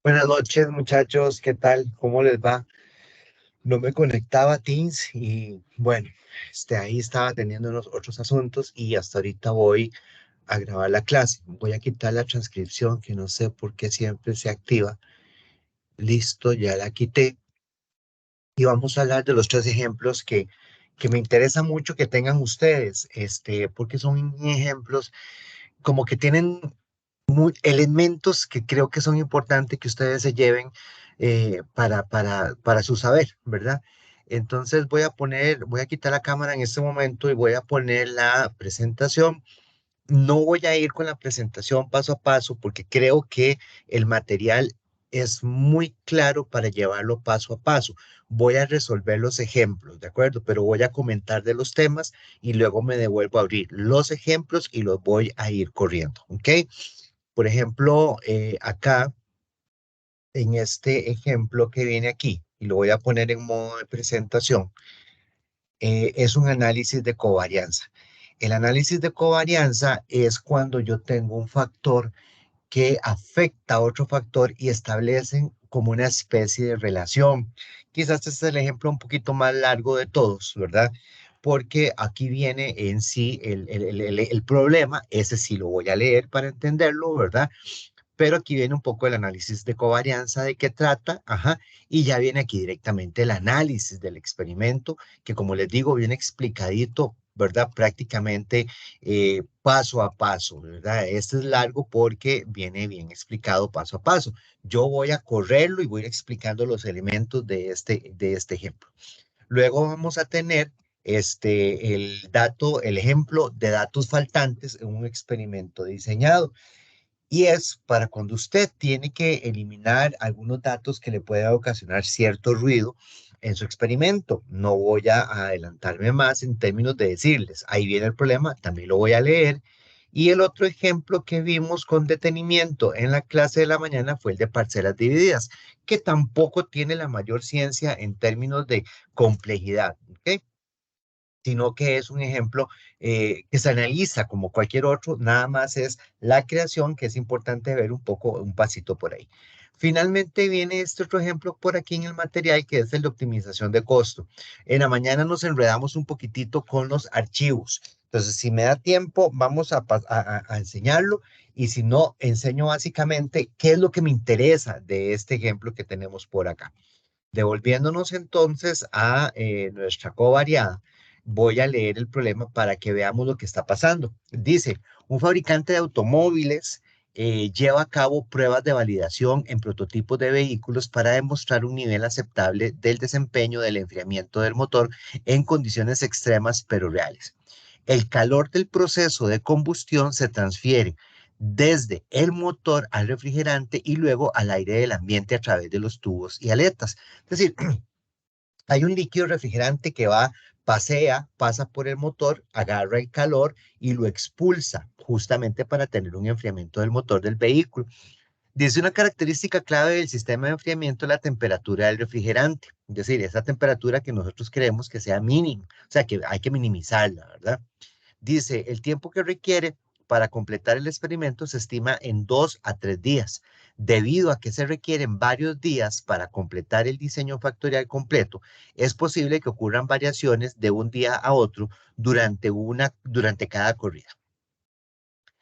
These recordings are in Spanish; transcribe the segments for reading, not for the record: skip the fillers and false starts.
Buenas noches, muchachos. ¿Qué tal? ¿Cómo les va? No me conectaba a Teams y bueno, ahí estaba teniendo unos otros asuntos y hasta ahorita voy a grabar la clase. Voy a quitar la transcripción que no sé por qué siempre se activa. Listo, ya la quité y vamos a hablar de los tres ejemplos que me interesa mucho que tengan ustedes, porque son ejemplos como que tienen elementos que creo que son importantes que ustedes se lleven para su saber, ¿verdad? Entonces voy a quitar la cámara en este momento y voy a poner la presentación. No voy a ir con la presentación paso a paso porque creo que el material es muy claro para llevarlo paso a paso. Voy a resolver los ejemplos, ¿de acuerdo? Pero voy a comentar de los temas y luego me devuelvo a abrir los ejemplos y los voy a ir corriendo, ¿ok? Por ejemplo, acá en este ejemplo que viene aquí, y lo voy a poner en modo de presentación, es un análisis de covarianza. El análisis de covarianza es cuando yo tengo un factor que afecta a otro factor y establecen como una especie de relación. Quizás este es el ejemplo un poquito más largo de todos, ¿verdad? Porque aquí viene en sí el problema, ese sí lo voy a leer para entenderlo, ¿verdad? Pero aquí viene un poco el análisis de covarianza de qué trata, ajá, y ya viene aquí directamente el análisis del experimento, que como les digo, viene explicadito, ¿verdad? Prácticamente paso a paso, ¿verdad? Este es largo porque viene bien explicado paso a paso. Yo voy a correrlo y voy a ir explicando los elementos de este ejemplo. Luego vamos a tener el ejemplo de datos faltantes en un experimento diseñado. Y es para cuando usted tiene que eliminar algunos datos que le pueda ocasionar cierto ruido en su experimento. No voy a adelantarme más en términos de decirles, ahí viene el problema, también lo voy a leer. Y el otro ejemplo que vimos con detenimiento en la clase de la mañana fue el de parcelas divididas, que tampoco tiene la mayor ciencia en términos de complejidad. ¿Ok? Sino que es un ejemplo que se analiza como cualquier otro, nada más es la creación, que es importante ver un poco, un pasito por ahí. Finalmente viene este otro ejemplo por aquí en el material, que es el de optimización de costo. En la mañana nos enredamos un poquitito con los archivos. Entonces, si me da tiempo, vamos a enseñarlo y si no, enseño básicamente qué es lo que me interesa de este ejemplo que tenemos por acá. Devolviéndonos entonces a nuestra covariada, voy a leer el problema para que veamos lo que está pasando. Dice, un fabricante de automóviles lleva a cabo pruebas de validación en prototipos de vehículos para demostrar un nivel aceptable del desempeño del enfriamiento del motor en condiciones extremas pero reales. El calor del proceso de combustión se transfiere desde el motor al refrigerante y luego al aire del ambiente a través de los tubos y aletas. Es decir, hay un líquido refrigerante que pasea, pasa por el motor, agarra el calor y lo expulsa justamente para tener un enfriamiento del motor del vehículo. Dice una característica clave del sistema de enfriamiento es la temperatura del refrigerante, es decir, esa temperatura que nosotros queremos que sea mínima, o sea que hay que minimizarla, ¿verdad? Dice, el tiempo que requiere para completar el experimento se estima en 2 a 3 días. Debido a que se requieren varios días para completar el diseño factorial completo, es posible que ocurran variaciones de un día a otro durante cada corrida.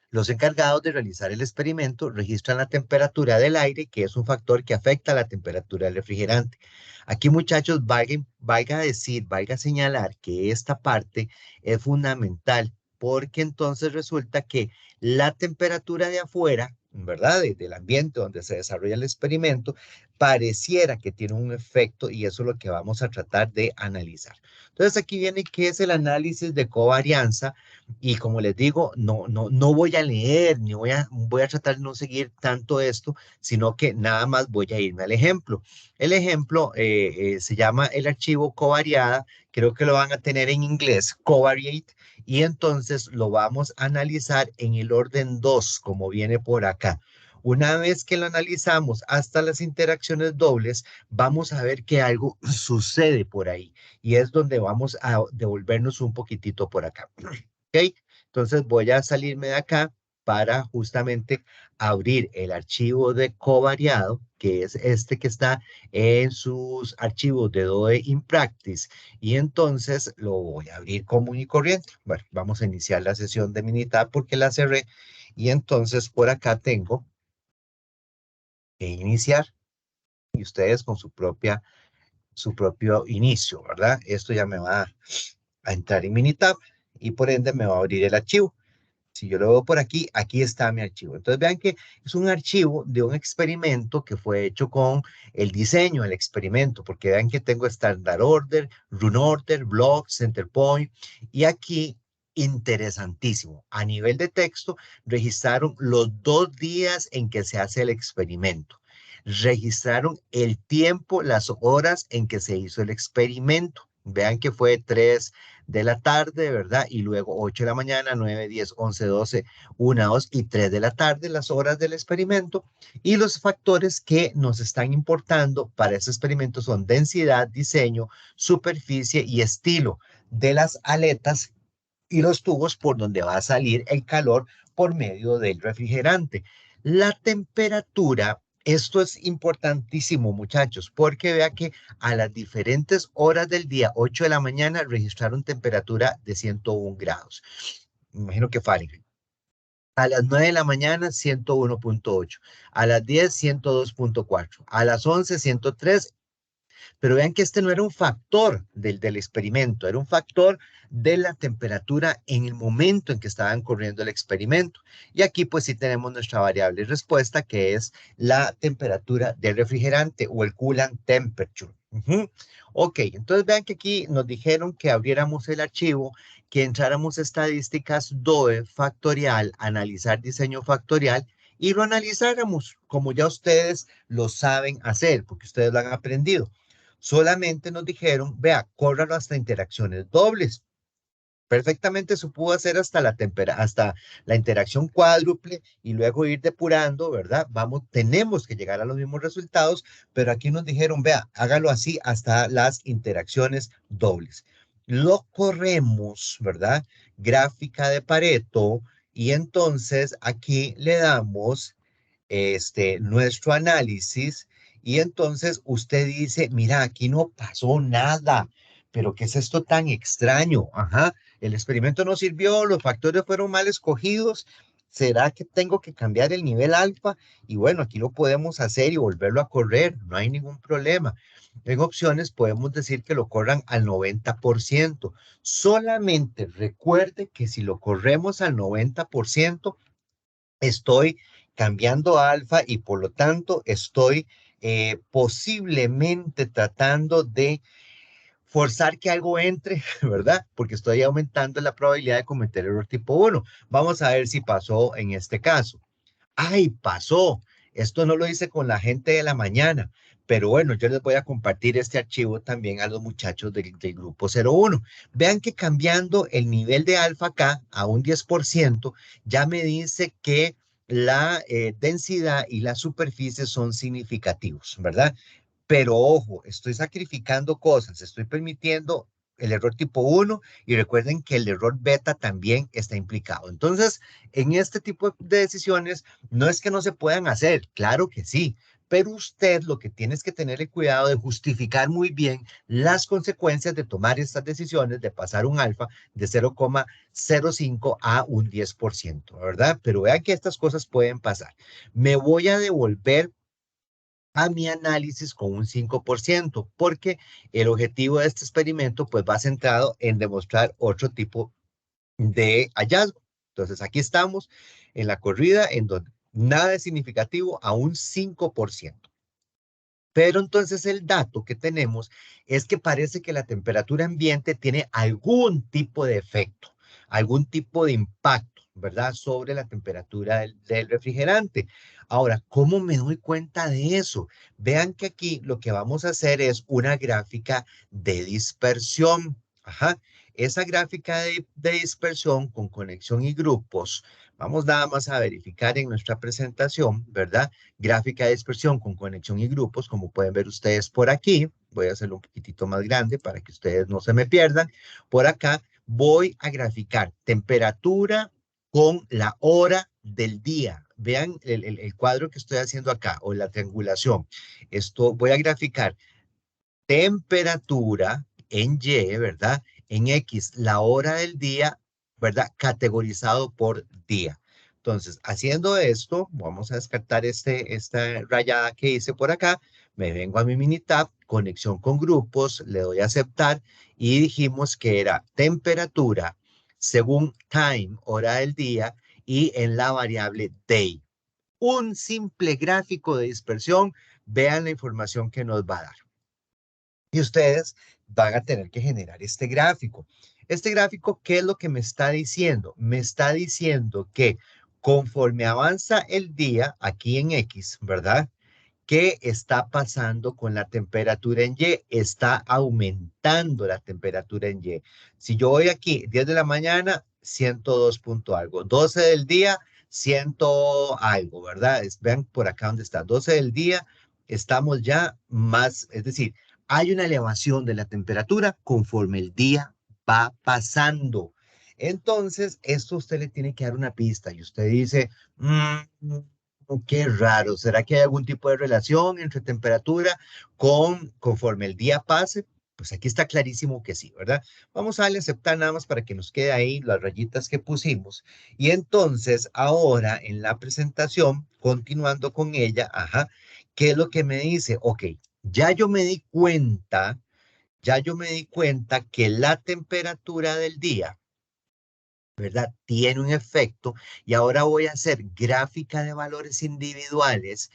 Los encargados de realizar el experimento registran la temperatura del aire, que es un factor que afecta a la temperatura del refrigerante. Aquí, muchachos, valga señalar que esta parte es fundamental, porque entonces resulta que la temperatura de afuera, ¿verdad? Del ambiente donde se desarrolla el experimento, pareciera que tiene un efecto y eso es lo que vamos a tratar de analizar. Entonces, aquí viene qué es el análisis de covarianza y como les digo, no voy a leer, ni voy a tratar de no seguir tanto esto, sino que nada más voy a irme al ejemplo. El ejemplo se llama el archivo covariada, creo que lo van a tener en inglés, covariate, y entonces lo vamos a analizar en el orden 2 como viene por acá. Una vez que lo analizamos hasta las interacciones dobles, vamos a ver que algo sucede por ahí y es donde vamos a devolvernos un poquitito por acá. ¿Ok? Entonces voy a salirme de acá para justamente abrir el archivo de covariado, que es este que está en sus archivos de DOE in Practice, y entonces lo voy a abrir común y corriente. Bueno, vamos a iniciar la sesión de Minitab porque la cerré, y entonces por acá tengo que iniciar, y ustedes con su propio inicio, ¿verdad? Esto ya me va a entrar en Minitab y por ende me va a abrir el archivo. Si yo lo veo por aquí, aquí está mi archivo. Entonces vean que es un archivo de un experimento que fue hecho con el diseño del experimento, porque vean que tengo Standard Order, Run Order, Block, Center Point, y aquí, interesantísimo, a nivel de texto, registraron los 2 días en que se hace el experimento. Registraron el tiempo, las horas en que se hizo el experimento. Vean que fue 3 de la tarde, ¿verdad? Y luego 8 de la mañana, 9, 10, 11, 12, 1, 2 y 3 de la tarde, las horas del experimento. Y los factores que nos están importando para ese experimento son densidad, diseño, superficie y estilo de las aletas y los tubos por donde va a salir el calor por medio del refrigerante. La temperatura, esto es importantísimo, muchachos, porque vea que a las diferentes horas del día, 8 de la mañana, registraron temperatura de 101 grados. Me imagino que Fahrenheit. A las 9 de la mañana, 101.8. A las 10, 102.4. A las 11, 103. Pero vean que este no era un factor del experimento, era un factor de la temperatura en el momento en que estaban corriendo el experimento. Y aquí pues sí tenemos nuestra variable de respuesta, que es la temperatura del refrigerante o el coolant temperature. Ok, entonces vean que aquí nos dijeron que abriéramos el archivo, que entráramos estadísticas DOE factorial, analizar diseño factorial, y lo analizáramos como ya ustedes lo saben hacer, porque ustedes lo han aprendido. Solamente nos dijeron, vea, córralo hasta interacciones dobles. Perfectamente se pudo hacer hasta la interacción cuádruple y luego ir depurando, ¿verdad? Tenemos que llegar a los mismos resultados, pero aquí nos dijeron, vea, hágalo así hasta las interacciones dobles. Lo corremos, ¿verdad? Gráfica de Pareto, y entonces aquí le damos nuestro análisis, y entonces usted dice, mira, aquí no pasó nada, pero ¿qué es esto tan extraño? Ajá, el experimento no sirvió, los factores fueron mal escogidos. ¿Será que tengo que cambiar el nivel alfa? Y bueno, aquí lo podemos hacer y volverlo a correr, no hay ningún problema. En opciones podemos decir que lo corran al 90%. Solamente recuerde que si lo corremos al 90%, estoy cambiando a alfa y por lo tanto estoy posiblemente tratando de forzar que algo entre, ¿verdad? Porque estoy aumentando la probabilidad de cometer error tipo 1. Vamos a ver si pasó en este caso. ¡Ay, pasó! Esto no lo hice con la gente de la mañana, pero bueno, yo les voy a compartir este archivo también a los muchachos del grupo 01. Vean que cambiando el nivel de alfa acá a un 10%, ya me dice que la densidad y la superficie son significativos, ¿verdad? Pero ojo, estoy sacrificando cosas, estoy permitiendo el error tipo 1 y recuerden que el error beta también está implicado. Entonces, en este tipo de decisiones, no es que no se puedan hacer, claro que sí, pero usted lo que tiene es que tener el cuidado de justificar muy bien las consecuencias de tomar estas decisiones, de pasar un alfa de 0,05 a un 10%, ¿verdad? Pero vean que estas cosas pueden pasar. Me voy a devolver a mi análisis con un 5%, porque el objetivo de este experimento pues va centrado en demostrar otro tipo de hallazgo. Entonces aquí estamos en la corrida en donde nada es significativo a un 5%. Pero entonces el dato que tenemos es que parece que la temperatura ambiente tiene algún tipo de efecto, algún tipo de impacto, ¿verdad? Sobre la temperatura del refrigerante. Ahora, ¿cómo me doy cuenta de eso? Vean que aquí lo que vamos a hacer es una gráfica de dispersión. Ajá. Esa gráfica de dispersión con conexión y grupos, vamos nada más a verificar en nuestra presentación, ¿verdad? Gráfica de dispersión con conexión y grupos, como pueden ver ustedes por aquí. Voy a hacerlo un poquitito más grande para que ustedes no se me pierdan. Por acá voy a graficar temperatura con la hora del día. Vean el cuadro que estoy haciendo acá, o la triangulación. Esto voy a graficar temperatura en Y, ¿verdad? En X, la hora del día, ¿verdad? Categorizado por día. Entonces, haciendo esto, vamos a descartar esta rayada que hice por acá. Me vengo a mi Minitab, conexión con grupos, le doy a aceptar y dijimos que era temperatura según time, hora del día, y en la variable day. Un simple gráfico de dispersión. Vean la información que nos va a dar. Y ustedes van a tener que generar este gráfico. Este gráfico, ¿qué es lo que me está diciendo? Me está diciendo que conforme avanza el día aquí en X, ¿verdad? ¿Qué está pasando con la temperatura en Y? Está aumentando la temperatura en Y. Si yo voy aquí, 10 de la mañana, 102 punto algo. 12 del día, 100 algo, ¿verdad? Vean por acá donde está. 12 del día, estamos ya más, es decir, hay una elevación de la temperatura conforme el día va pasando. Entonces, esto usted le tiene que dar una pista y usted dice, qué raro. ¿Será que hay algún tipo de relación entre temperatura conforme el día pase? Pues aquí está clarísimo que sí, ¿verdad? Vamos a darle a aceptar nada más para que nos quede ahí las rayitas que pusimos. Y entonces, ahora en la presentación, continuando con ella, ajá, ¿qué es lo que me dice? Ok, ya yo me di cuenta, que la temperatura del día, ¿verdad? Tiene un efecto y ahora voy a hacer gráfica de valores individuales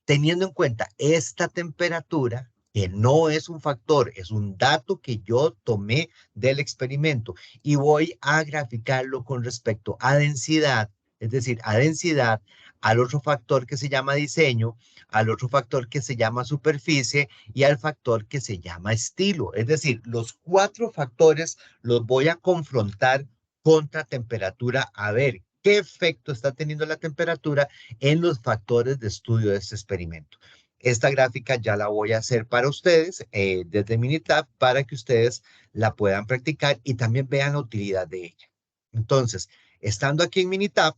teniendo en cuenta esta temperatura, que no es un factor, es un dato que yo tomé del experimento y voy a graficarlo con respecto a densidad, es decir, a densidad, al otro factor que se llama diseño, al otro factor que se llama superficie y al factor que se llama estilo. Es decir, los 4 factores los voy a confrontar contra temperatura a ver qué efecto está teniendo la temperatura en los factores de estudio de este experimento. Esta gráfica ya la voy a hacer para ustedes desde Minitab para que ustedes la puedan practicar y también vean la utilidad de ella. Entonces, estando aquí en Minitab,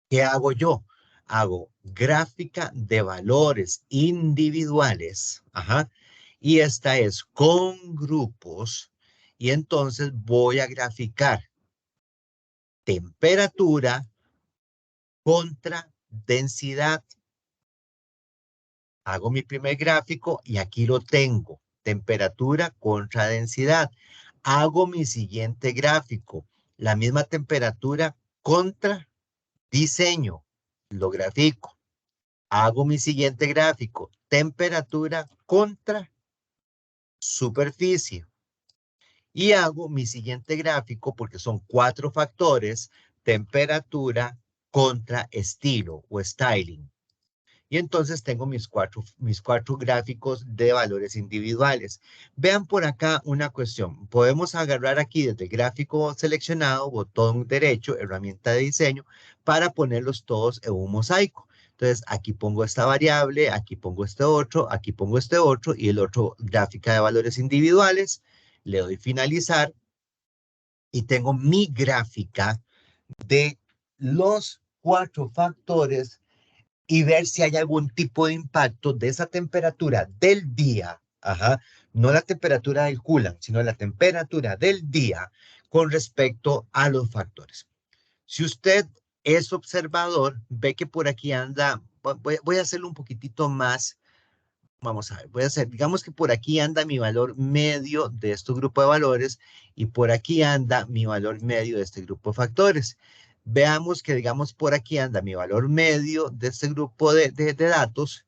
¿qué hago yo? Hago gráfica de valores individuales. Ajá. Y esta es con grupos. Y entonces voy a graficar temperatura contra densidad. Hago mi primer gráfico y aquí lo tengo. Temperatura contra densidad. Hago mi siguiente gráfico. La misma temperatura contra diseño. Lo grafico. Hago mi siguiente gráfico. Temperatura contra superficie. Y hago mi siguiente gráfico porque son 4 factores. Temperatura contra estilo o styling. Y entonces tengo mis cuatro gráficos de valores individuales. Vean por acá una cuestión. Podemos agarrar aquí desde gráfico seleccionado, botón derecho, herramienta de diseño, para ponerlos todos en un mosaico. Entonces aquí pongo esta variable, aquí pongo aquí pongo este otro y el otro gráfica de valores individuales. Le doy finalizar y tengo mi gráfica de los 4 factores y ver si hay algún tipo de impacto de esa temperatura del día, ajá, no la temperatura del coolant, sino la temperatura del día con respecto a los factores. Si usted es observador, ve que por aquí anda, voy a hacerlo un poquitito más, vamos a ver, voy a hacer, digamos que por aquí anda mi valor medio de este grupo de valores y por aquí anda mi valor medio de este grupo de factores. Veamos que, digamos, por aquí anda mi valor medio de este grupo de datos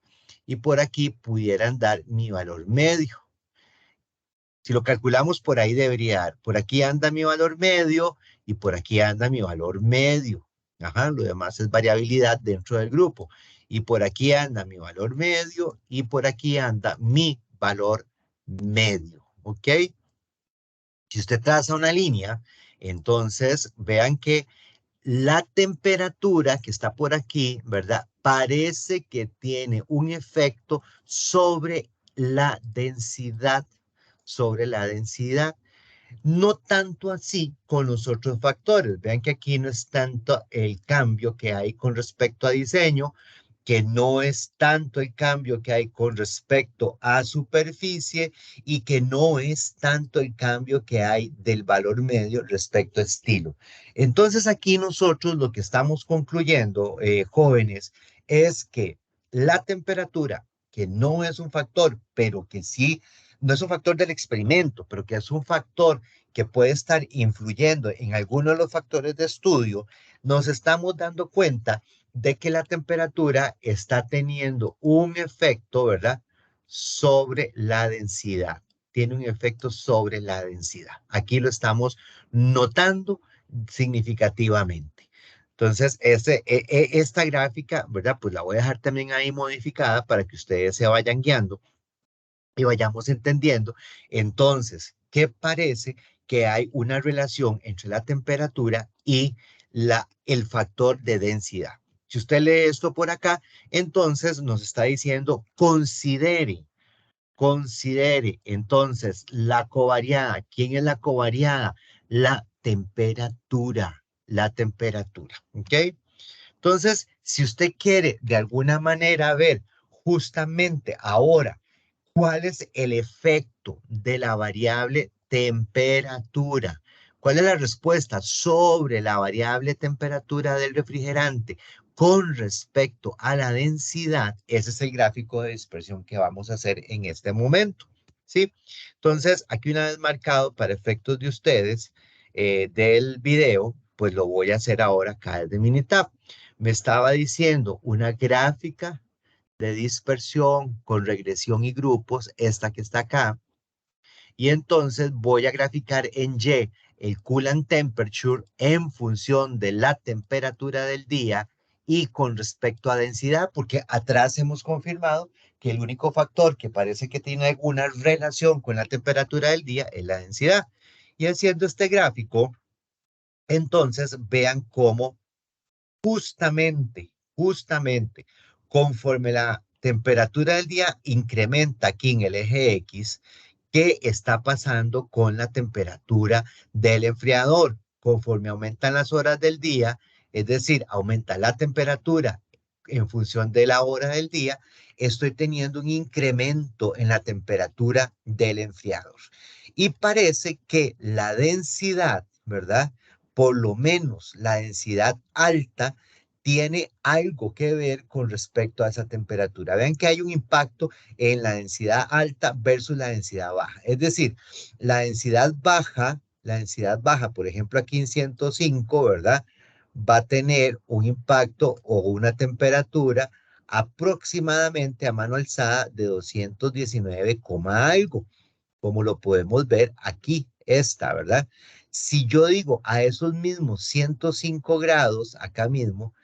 y por aquí pudiera andar mi valor medio. Si lo calculamos por ahí debería dar, por aquí anda mi valor medio y por aquí anda mi valor medio. Ajá, lo demás es variabilidad dentro del grupo. Y por aquí anda mi valor medio y por aquí anda mi valor medio. ¿Ok? Si usted traza una línea, entonces vean que la temperatura que está por aquí, ¿verdad? Parece que tiene un efecto sobre la densidad, sobre la densidad. No tanto así con los otros factores. Vean que aquí no es tanto el cambio que hay con respecto a diseño, que no es tanto el cambio que hay con respecto a superficie y que no es tanto el cambio que hay del valor medio respecto a estilo. Entonces aquí nosotros lo que estamos concluyendo, jóvenes, es que la temperatura, que no es un factor, pero que sí, no es un factor del experimento, pero que es un factor que puede estar influyendo en algunos de los factores de estudio, nos estamos dando cuenta de que la temperatura está teniendo un efecto, ¿verdad? Sobre la densidad. Tiene un efecto sobre la densidad. Aquí lo estamos notando significativamente. Entonces, esta gráfica, ¿verdad? Pues la voy a dejar también ahí modificada para que ustedes se vayan guiando y vayamos entendiendo. Entonces, ¿qué parece que hay una relación entre la temperatura y el factor de densidad? Si usted lee esto por acá, entonces nos está diciendo, considere entonces la covariada. ¿Quién es la covariada? La temperatura, ¿ok? Entonces, si usted quiere de alguna manera ver justamente ahora cuál es el efecto de la variable temperatura, cuál es la respuesta sobre la variable temperatura del refrigerante con respecto a la densidad, ese es el gráfico de dispersión que vamos a hacer en este momento. ¿Sí? Entonces, aquí una vez marcado para efectos de ustedes del video, pues lo voy a hacer ahora acá desde Minitab. Me estaba diciendo una gráfica de dispersión con regresión y grupos, esta que está acá, y entonces voy a graficar en Y el coolant temperature en función de la temperatura del día y con respecto a densidad, porque atrás hemos confirmado que el único factor que parece que tiene alguna relación con la temperatura del día es la densidad. Y haciendo este gráfico, entonces vean cómo justamente, conforme la temperatura del día incrementa aquí en el eje X, ¿qué está pasando con la temperatura del enfriador? Conforme aumentan las horas del día, es decir, aumenta la temperatura en función de la hora del día, estoy teniendo un incremento en la temperatura del enfriador. Y parece que la densidad, ¿verdad? Por lo menos la densidad alta tiene algo que ver con respecto a esa temperatura. Vean que hay un impacto en la densidad alta versus la densidad baja. Es decir, la densidad baja, por ejemplo, aquí en 105, ¿verdad? Va a tener un impacto o una temperatura aproximadamente a mano alzada de 219, algo, como lo podemos ver aquí, esta, ¿verdad? Si yo digo a esos mismos 105 grados, acá mismo,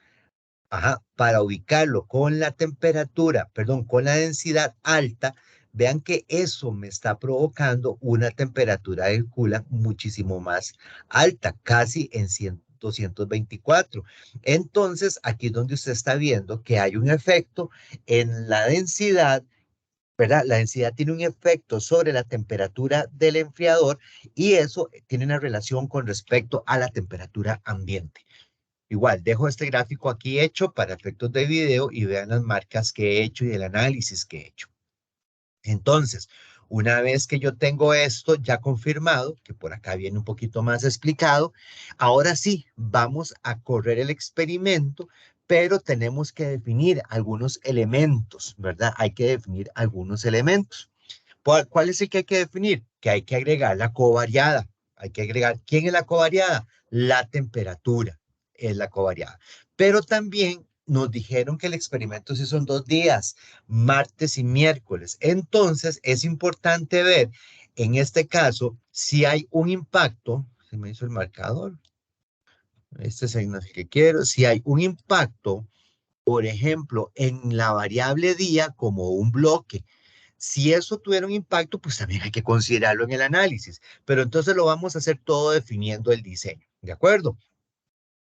ajá, para ubicarlo con la temperatura, perdón, con la densidad alta, vean que eso me está provocando una temperatura del coolant muchísimo más alta, casi en 100, 224. Entonces, aquí es donde usted está viendo que hay un efecto en la densidad, ¿verdad? La densidad tiene un efecto sobre la temperatura del enfriador y eso tiene una relación con respecto a la temperatura ambiente. Igual, dejo este gráfico aquí hecho para efectos de video y vean las marcas que he hecho y el análisis que he hecho. Entonces, una vez que yo tengo esto ya confirmado, que por acá viene un poquito más explicado, ahora sí, vamos a correr el experimento, pero tenemos que definir algunos elementos, ¿verdad? Hay que definir algunos elementos. ¿Cuál es el que hay que definir? Que hay que agregar la covariada. Hay que agregar, ¿quién es la covariada? La temperatura es la covariada. Pero también nos dijeron que el experimento sí son 2 días, martes y miércoles. Entonces es importante ver, en este caso, si hay un impacto, se me hizo el marcador, este es el que quiero, si hay un impacto, por ejemplo, en la variable día como un bloque. Si eso tuviera un impacto, pues también hay que considerarlo en el análisis, pero entonces lo vamos a hacer todo definiendo el diseño, ¿de acuerdo?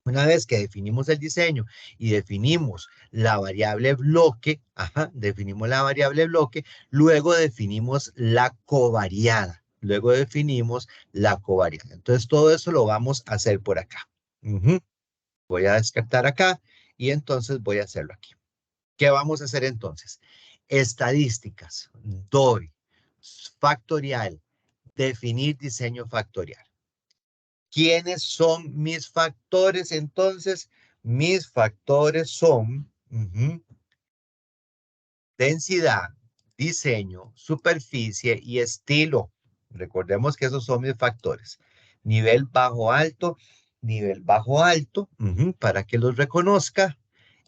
Una vez que definimos el diseño y definimos la variable bloque, ajá, definimos la variable bloque, luego definimos la covariada, luego definimos la covarianza. Entonces, todo eso lo vamos a hacer por acá. Voy a descartar acá y entonces voy a hacerlo aquí. ¿Qué vamos a hacer entonces? Estadísticas, doy, factorial, definir diseño factorial. ¿Quiénes son mis factores entonces? Mis factores son densidad, diseño, superficie y estilo. Recordemos que esos son mis factores. Nivel bajo alto, para que los reconozca.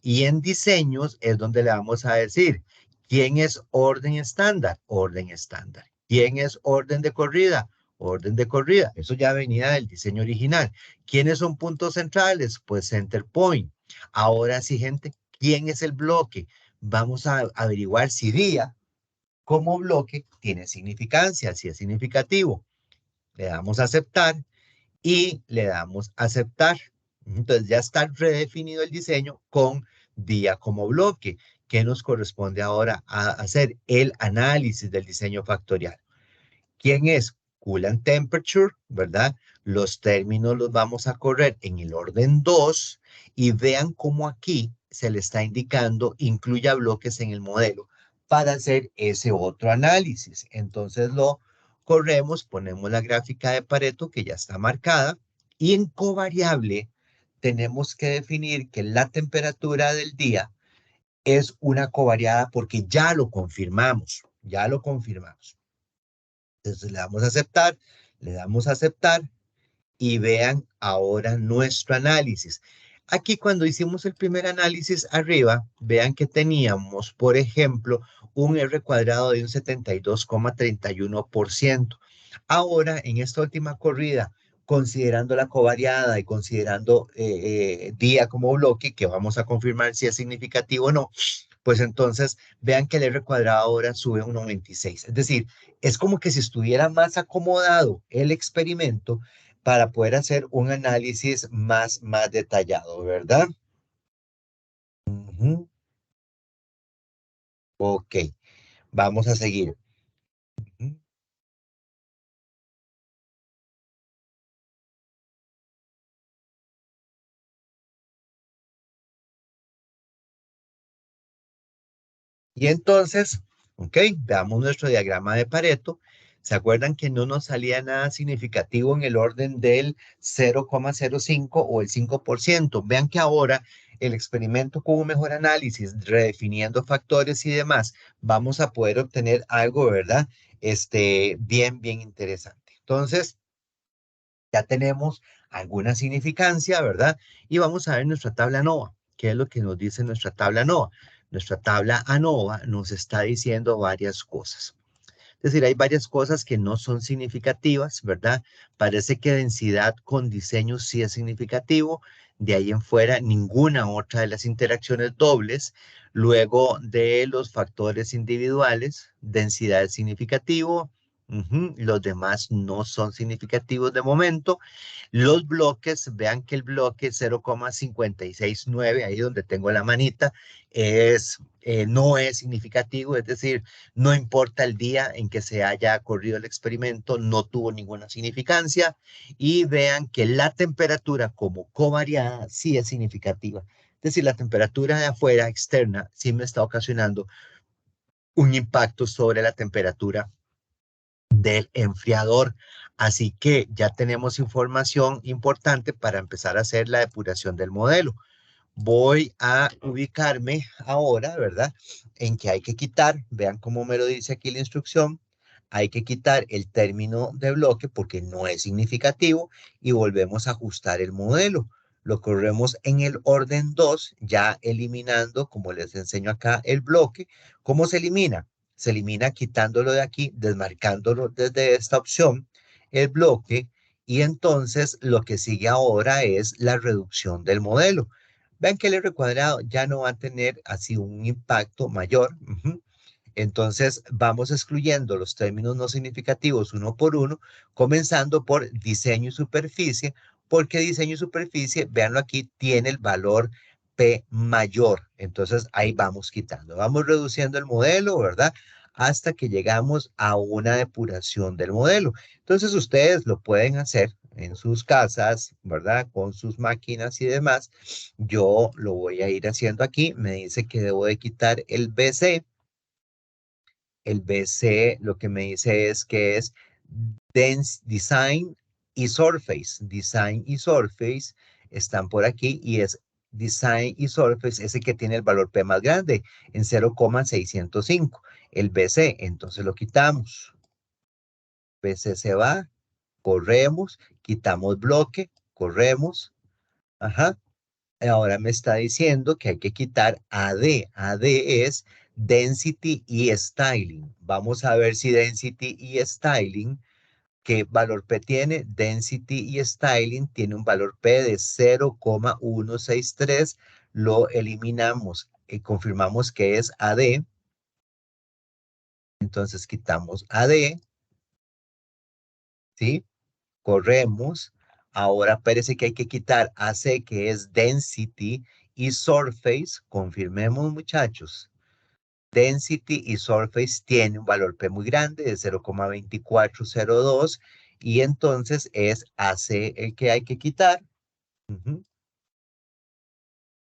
Y en diseños es donde le vamos a decir quién es orden estándar, orden estándar. ¿Quién es orden de corrida? Orden de corrida. Eso ya venía del diseño original. ¿Quiénes son puntos centrales? Pues center point. Ahora sí, gente, ¿quién es el bloque? Vamos a averiguar si día como bloque tiene significancia, si es significativo. Le damos a aceptar y le damos a aceptar. Entonces ya está redefinido el diseño con día como bloque, que nos corresponde ahora a hacer el análisis del diseño factorial. ¿Quién es? Coolant temperature, ¿verdad? Los términos los vamos a correr en el orden 2 y vean cómo aquí se le está indicando incluya bloques en el modelo para hacer ese otro análisis. Entonces lo corremos, ponemos la gráfica de Pareto que ya está marcada y en covariable tenemos que definir que la temperatura del día es una covariada porque ya lo confirmamos, ya lo confirmamos. Entonces le damos a aceptar y vean ahora nuestro análisis. Aquí cuando hicimos el primer análisis arriba, vean que teníamos, por ejemplo, un R cuadrado de un 72,31%. Ahora, en esta última corrida, considerando la covariada y considerando día como bloque, que vamos a confirmar si es significativo o no, pues entonces vean que el R cuadrado ahora sube un 96. Es decir, es como que si estuviera más acomodado el experimento para poder hacer un análisis más detallado, ¿verdad? Ujú. Ok, vamos a seguir. Ujú. Y entonces, ok, veamos nuestro diagrama de Pareto. ¿Se acuerdan que no nos salía nada significativo en el orden del 0,05 o el 5%? Vean que ahora el experimento con un mejor análisis, redefiniendo factores y demás, vamos a poder obtener algo, ¿verdad? Bien interesante. Entonces, ya tenemos alguna significancia, ¿verdad? Y vamos a ver nuestra tabla ANOVA. ¿Qué es lo que nos dice nuestra tabla ANOVA? Nuestra tabla ANOVA nos está diciendo varias cosas. Es decir, hay varias cosas que no son significativas, ¿verdad? Parece que densidad con diseño sí es significativo. De ahí en fuera, ninguna otra de las interacciones dobles. Luego de los factores individuales, densidad es significativo. Los demás no son significativos de momento. Los bloques, vean que el bloque 0,569, ahí donde tengo la manita, no es significativo, es decir, no importa el día en que se haya corrido el experimento, no tuvo ninguna significancia. Y vean que la temperatura como covariada sí es significativa. Es decir, la temperatura de afuera externa sí me está ocasionando un impacto sobre la temperatura del enfriador. Así que ya tenemos información importante para empezar a hacer la depuración del modelo. Voy a ubicarme ahora, ¿verdad? En que hay que quitar, vean cómo me lo dice aquí la instrucción, hay que quitar el término de bloque porque no es significativo y volvemos a ajustar el modelo. Lo corremos en el orden 2, ya eliminando, como les enseño acá, el bloque. ¿Cómo se elimina? Se elimina quitándolo de aquí, desmarcándolo desde esta opción, el bloque, y entonces lo que sigue ahora es la reducción del modelo. Vean que el R cuadrado ya no va a tener así un impacto mayor. Entonces vamos excluyendo los términos no significativos uno por uno, comenzando por diseño y superficie, porque diseño y superficie, véanlo aquí, tiene el valor P mayor. Entonces ahí vamos quitando, vamos reduciendo el modelo, ¿verdad? hasta que llegamos a una depuración del modelo. Entonces ustedes lo pueden hacer en sus casas, ¿verdad? Con sus máquinas y demás. Yo lo voy a ir haciendo aquí. Me dice que debo de quitar el BC. El BC lo que me dice es que es Dense Design y Surface. Design y Surface están por aquí y es Design y Surface, ese que tiene el valor P más grande en 0,605. El BC, entonces lo quitamos. BC se va, corremos, quitamos bloque, corremos. Ajá. Ahora me está diciendo que hay que quitar AD. AD es Density y Styling. Vamos a ver si Density y Styling, ¿qué valor P tiene? Density y Styling tiene un valor P de 0,163. Lo eliminamos y confirmamos que es AD. Entonces quitamos AD, ¿sí? Corremos. Ahora parece que hay que quitar AC, que es Density y Surface. Confirmemos, muchachos. Density y Surface tiene un valor P muy grande de 0,2402 y entonces es AC el que hay que quitar.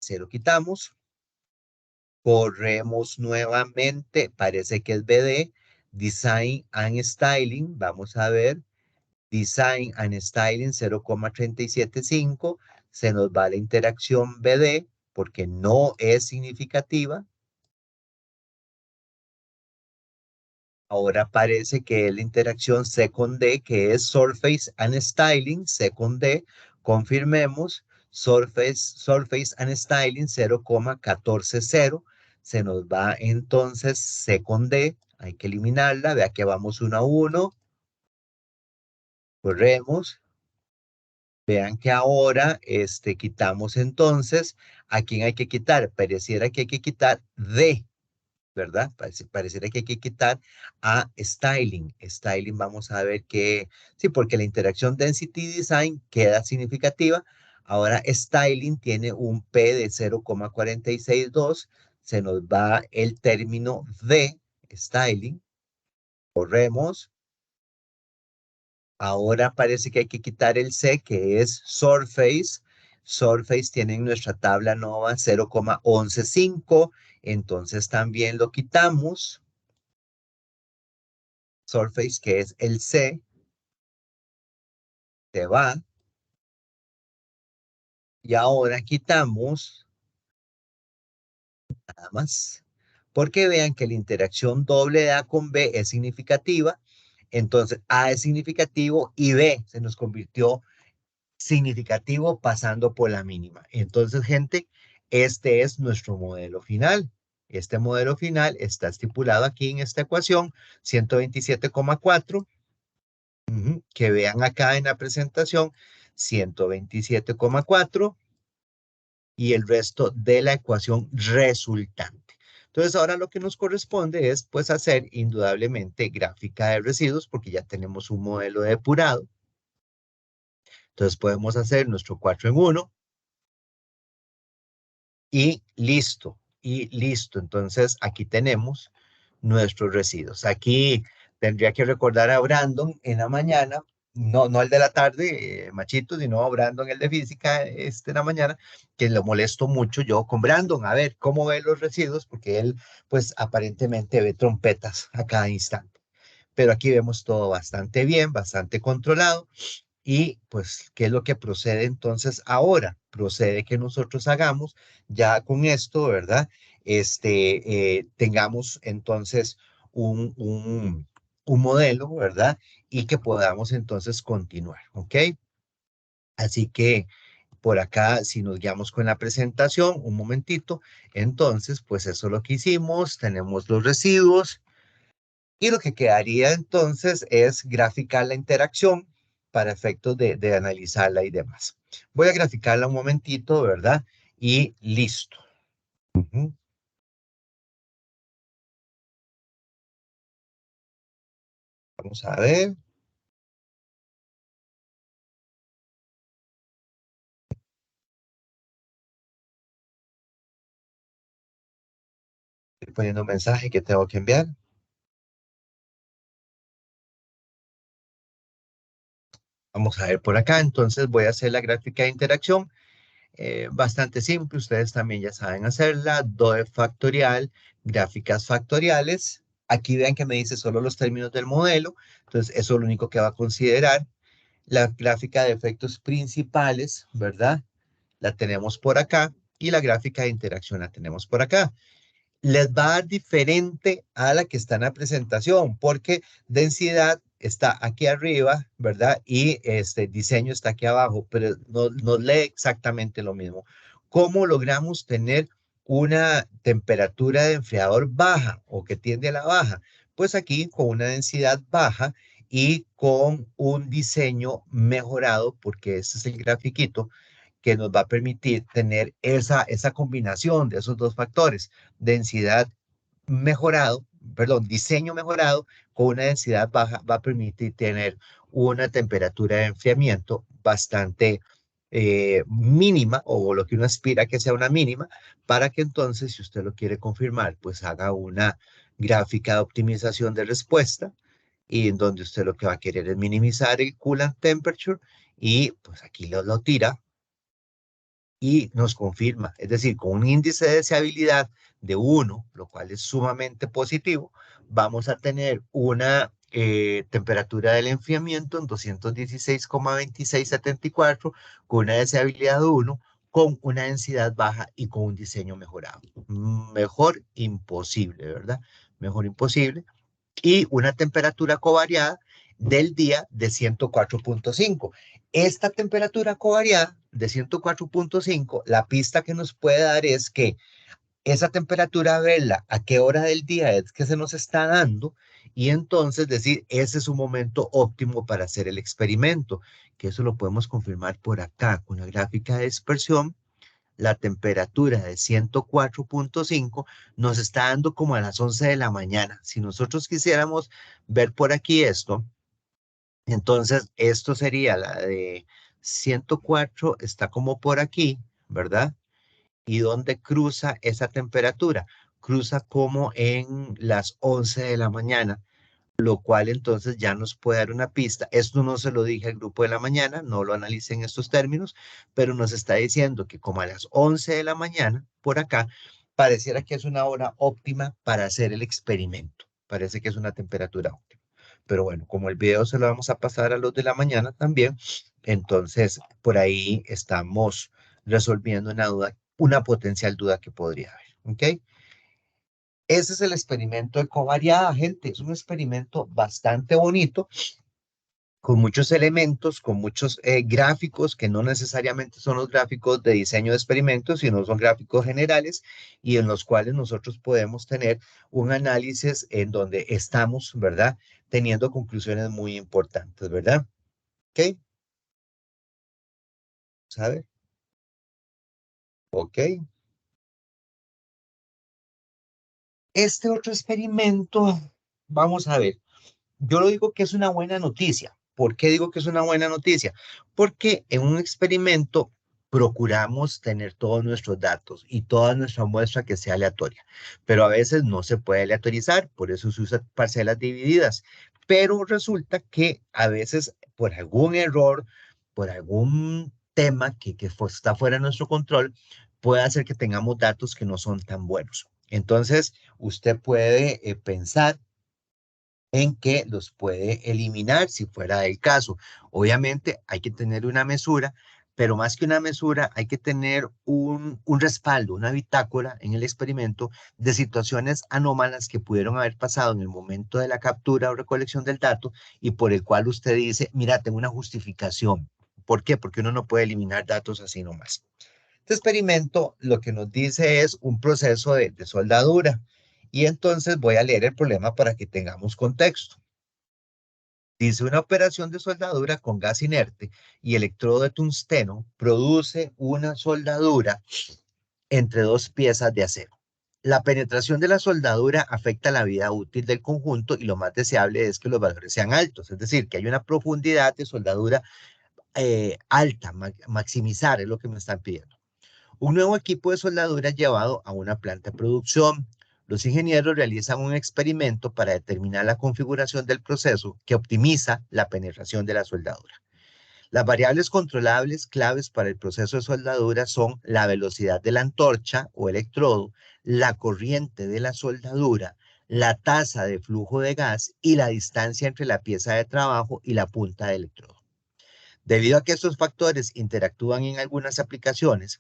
Se lo quitamos. Corremos nuevamente. Parece que es BD. Design and Styling. Vamos a ver. Design and Styling 0,375. Se nos va la interacción BD porque no es significativa. Ahora parece que es la interacción C con D, que es Surface and Styling, C con D. Confirmemos, Surface and Styling 0,140. Se nos va entonces C con D. Hay que eliminarla. Vea que vamos 1 a 1. Corremos. Vean que ahora quitamos entonces. ¿A quién hay que quitar? Pareciera que hay que quitar D. ¿Verdad? Pareciera que hay que quitar a styling. Styling, vamos a ver que, sí, porque la interacción density design queda significativa. Ahora styling tiene un P de 0,462. Se nos va el término de styling. Corremos. Ahora parece que hay que quitar el C, que es Surface. Surface tiene en nuestra tabla NOVA 0,115. Entonces también lo quitamos. Surface, que es el C, se va. Y ahora quitamos nada más. Porque vean que la interacción doble de A con B es significativa. Entonces A es significativo y B se nos convirtió significativo pasando por la mínima. Entonces, gente, este es nuestro modelo final. Este modelo final está estipulado aquí en esta ecuación 127,4. Que vean acá en la presentación 127,4 y el resto de la ecuación resultante. Entonces ahora lo que nos corresponde es pues hacer indudablemente gráfica de residuos porque ya tenemos un modelo depurado. Entonces podemos hacer nuestro 4 en 1 y listo, y listo. Entonces aquí tenemos nuestros residuos. Aquí tendría que recordar a Brandon en la mañana, no el de la tarde, Machito, sino a Brandon, el de física, en la mañana, que lo molesto mucho yo con Brandon, a ver cómo ve los residuos, porque él, pues aparentemente ve trompetas a cada instante. Pero aquí vemos todo bastante bien, bastante controlado. Y pues, ¿qué es lo que procede entonces ahora? Procede que nosotros hagamos ya con esto, ¿verdad? Tengamos entonces un modelo, ¿verdad? Y que podamos entonces continuar, ¿ok? Así que por acá, si nos guiamos con la presentación, un momentito, entonces, pues eso es lo que hicimos, tenemos los residuos, y lo que quedaría entonces es graficar la interacción para efectos de analizarla y demás. Voy a graficarla un momentito, ¿verdad? Y listo. Ujú. Vamos a ver. Estoy poniendo un mensaje que tengo que enviar. Vamos a ver por acá, entonces voy a hacer la gráfica de interacción. Bastante simple, ustedes también ya saben hacerla. DOE factorial, gráficas factoriales. Aquí vean que me dice solo los términos del modelo, entonces eso es lo único que va a considerar. La gráfica de efectos principales, ¿verdad? La tenemos por acá y la gráfica de interacción la tenemos por acá. Les va a dar diferente a la que está en la presentación, porque densidad está aquí arriba, ¿verdad? Y este diseño está aquí abajo, pero no lee exactamente lo mismo. ¿Cómo logramos tener una temperatura de enfriador baja o que tiende a la baja? Pues aquí con una densidad baja y con un diseño mejorado, porque este es el grafiquito que nos va a permitir tener esa combinación de esos dos factores, densidad mejorado, perdón, diseño mejorado con una densidad baja, va a permitir tener una temperatura de enfriamiento bastante mínima, o lo que uno aspira que sea una mínima, para que entonces, si usted lo quiere confirmar, pues haga una gráfica de optimización de respuesta y en donde usted lo que va a querer es minimizar el coolant temperature y pues aquí lo tira y nos confirma, es decir, con un índice de deseabilidad de 1, lo cual es sumamente positivo, vamos a tener una temperatura del enfriamiento en 216,2674 con una deseabilidad de 1, con una densidad baja y con un diseño mejorado. Mejor imposible, ¿verdad? Mejor imposible. Y una temperatura covariada del día de 104.5. Esta temperatura covariada de 104.5, la pista que nos puede dar es que esa temperatura, verla a qué hora del día es que se nos está dando y entonces decir, ese es un momento óptimo para hacer el experimento, que eso lo podemos confirmar por acá con la gráfica de dispersión. La temperatura de 104.5 nos está dando como a las 11 de la mañana. Si nosotros quisiéramos ver por aquí esto, entonces esto sería la de 104, está como por aquí, ¿verdad? ¿Y dónde cruza esa temperatura? Cruza como en las 11 de la mañana, lo cual entonces ya nos puede dar una pista. Esto no se lo dije al grupo de la mañana, no lo analicé en estos términos, pero nos está diciendo que como a las 11 de la mañana, por acá, pareciera que es una hora óptima para hacer el experimento. Parece que es una temperatura óptima. Pero bueno, como el video se lo vamos a pasar a los de la mañana también, entonces por ahí estamos resolviendo una duda, una potencial duda que podría haber. ¿Ok? Ese es el experimento de covariada, gente. Es un experimento bastante bonito, con muchos elementos, con muchos gráficos que no necesariamente son los gráficos de diseño de experimentos, sino son gráficos generales y en los cuales nosotros podemos tener un análisis en donde estamos, ¿verdad? Teniendo conclusiones muy importantes, ¿verdad? ¿Ok? ¿Sabe? ¿Ok? Este otro experimento, vamos a ver. Yo lo digo que es una buena noticia. ¿Por qué digo que es una buena noticia? Porque en un experimento procuramos tener todos nuestros datos y toda nuestra muestra que sea aleatoria, pero a veces no se puede aleatorizar, por eso se usan parcelas divididas. Pero resulta que a veces por algún error, por algún tema que está fuera de nuestro control, puede hacer que tengamos datos que no son tan buenos. Entonces, usted puede pensar en que los puede eliminar si fuera el caso. Obviamente hay que tener una mesura, pero más que una mesura hay que tener un respaldo, una bitácora en el experimento de situaciones anómalas que pudieron haber pasado en el momento de la captura o recolección del dato y por el cual usted dice, mira, tengo una justificación. ¿Por qué? Porque uno no puede eliminar datos así nomás. Este experimento lo que nos dice es un proceso de soldadura. Y entonces voy a leer el problema para que tengamos contexto. Dice, una operación de soldadura con gas inerte y electrodo de tungsteno produce una soldadura entre dos piezas de acero. La penetración de la soldadura afecta la vida útil del conjunto y lo más deseable es que los valores sean altos, es decir, que hay una profundidad de soldadura alta, maximizar es lo que me están pidiendo. Un nuevo equipo de soldadura es llevado a una planta de producción. Los ingenieros realizan un experimento para determinar la configuración del proceso que optimiza la penetración de la soldadura. Las variables controlables claves para el proceso de soldadura son la velocidad de la antorcha o electrodo, la corriente de la soldadura, la tasa de flujo de gas y la distancia entre la pieza de trabajo y la punta del electrodo. Debido a que estos factores interactúan en algunas aplicaciones,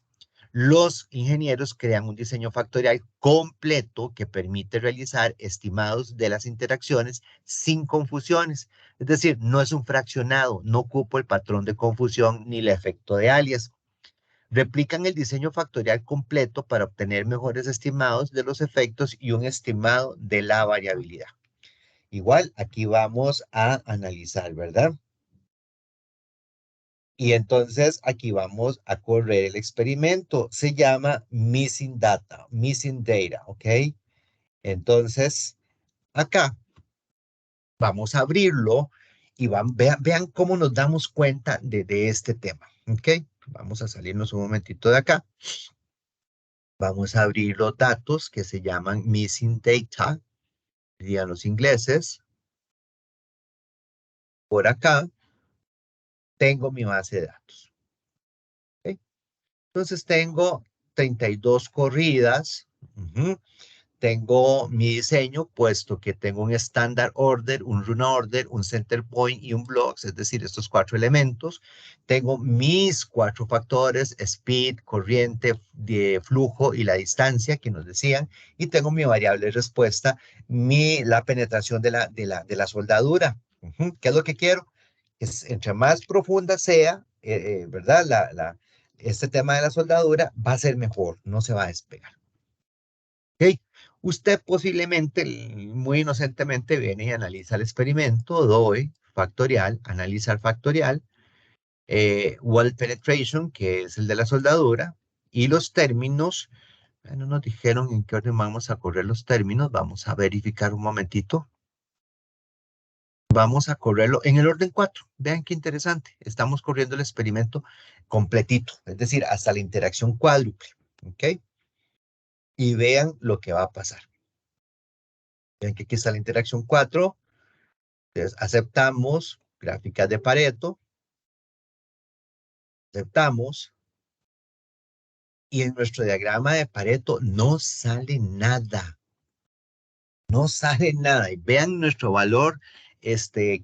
los ingenieros crean un diseño factorial completo que permite realizar estimados de las interacciones sin confusiones. Es decir, no es un fraccionado, no ocupa el patrón de confusión ni el efecto de alias. Replican el diseño factorial completo para obtener mejores estimados de los efectos y un estimado de la variabilidad. Igual, aquí vamos a analizar, ¿verdad? Y entonces aquí vamos a correr el experimento. Se llama Missing Data, Missing Data, ¿ok? Entonces, acá vamos a abrirlo y vean cómo nos damos cuenta de este tema, ¿ok? Vamos a salirnos un momentito de acá. Vamos a abrir los datos que se llaman Missing Data, dirían los ingleses. Por acá tengo mi base de datos. ¿Ok? Entonces tengo 32 corridas. Tengo mi diseño, puesto que tengo un standard order, un run order, un center point y un blocks, es decir, estos 4 elementos. Tengo mis 4 factores, speed, corriente, de flujo y la distancia que nos decían. Y tengo mi variable de respuesta, la penetración de la soldadura. ¿Qué es lo que quiero? Entre más profunda sea, ¿verdad? Este tema de la soldadura va a ser mejor, no se va a despegar. ¿Ok? Usted posiblemente, muy inocentemente, viene y analiza el experimento, doy factorial, analizar factorial, weld penetration, que es el de la soldadura, y los términos. No nos dijeron en qué orden vamos a correr los términos, vamos a verificar un momentito. Vamos a correrlo en el orden 4. Vean qué interesante. Estamos corriendo el experimento completito, es decir, hasta la interacción cuádruple. ¿Ok? Y vean lo que va a pasar. Vean que aquí está la interacción 4. Entonces, aceptamos gráficas de Pareto. Aceptamos. Y en nuestro diagrama de Pareto no sale nada. No sale nada. Y vean nuestro valor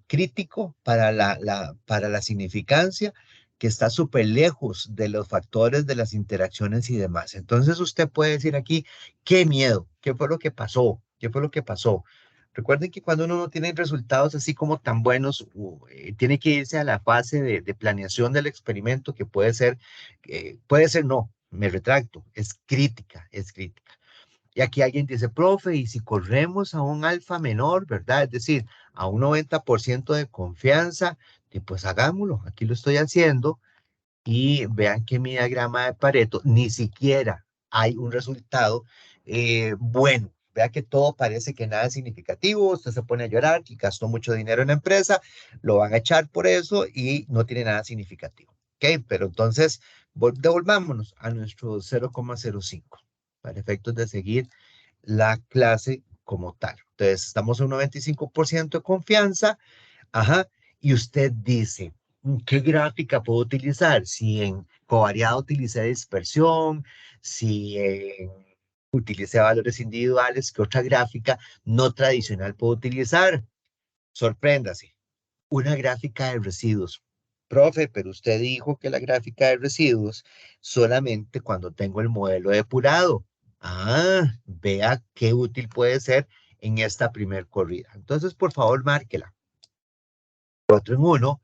crítico para la significancia, que está súper lejos de los factores de las interacciones y demás. Entonces usted puede decir aquí, qué miedo, qué fue lo que pasó, qué fue lo que pasó. Recuerden que cuando uno no tiene resultados así como tan buenos, tiene que irse a la fase de planeación del experimento, que puede ser no, me retracto, es crítica, es crítica. Y aquí alguien dice, profe, y si corremos a un alfa menor, ¿verdad? Es decir, a un 90% de confianza, y pues hagámoslo. Aquí lo estoy haciendo y vean que mi diagrama de Pareto ni siquiera hay un resultado bueno. Vea que todo parece que nada es significativo. Usted se pone a llorar y gastó mucho dinero en la empresa, lo van a echar por eso y no tiene nada significativo. ¿Ok? Pero entonces, devolvámonos a nuestro 0,05 para efectos de seguir la clase como tal. Entonces, estamos en un 95% de confianza. Ajá. Y usted dice, ¿qué gráfica puedo utilizar? Si en covariado utilicé dispersión, si utilicé valores individuales, ¿qué otra gráfica no tradicional puedo utilizar? Sorpréndase, una gráfica de residuos. Profe, pero usted dijo que la gráfica de residuos solamente cuando tengo el modelo depurado. Ah, vea qué útil puede ser en esta primer corrida. Entonces, por favor, márquela. 4 en 1,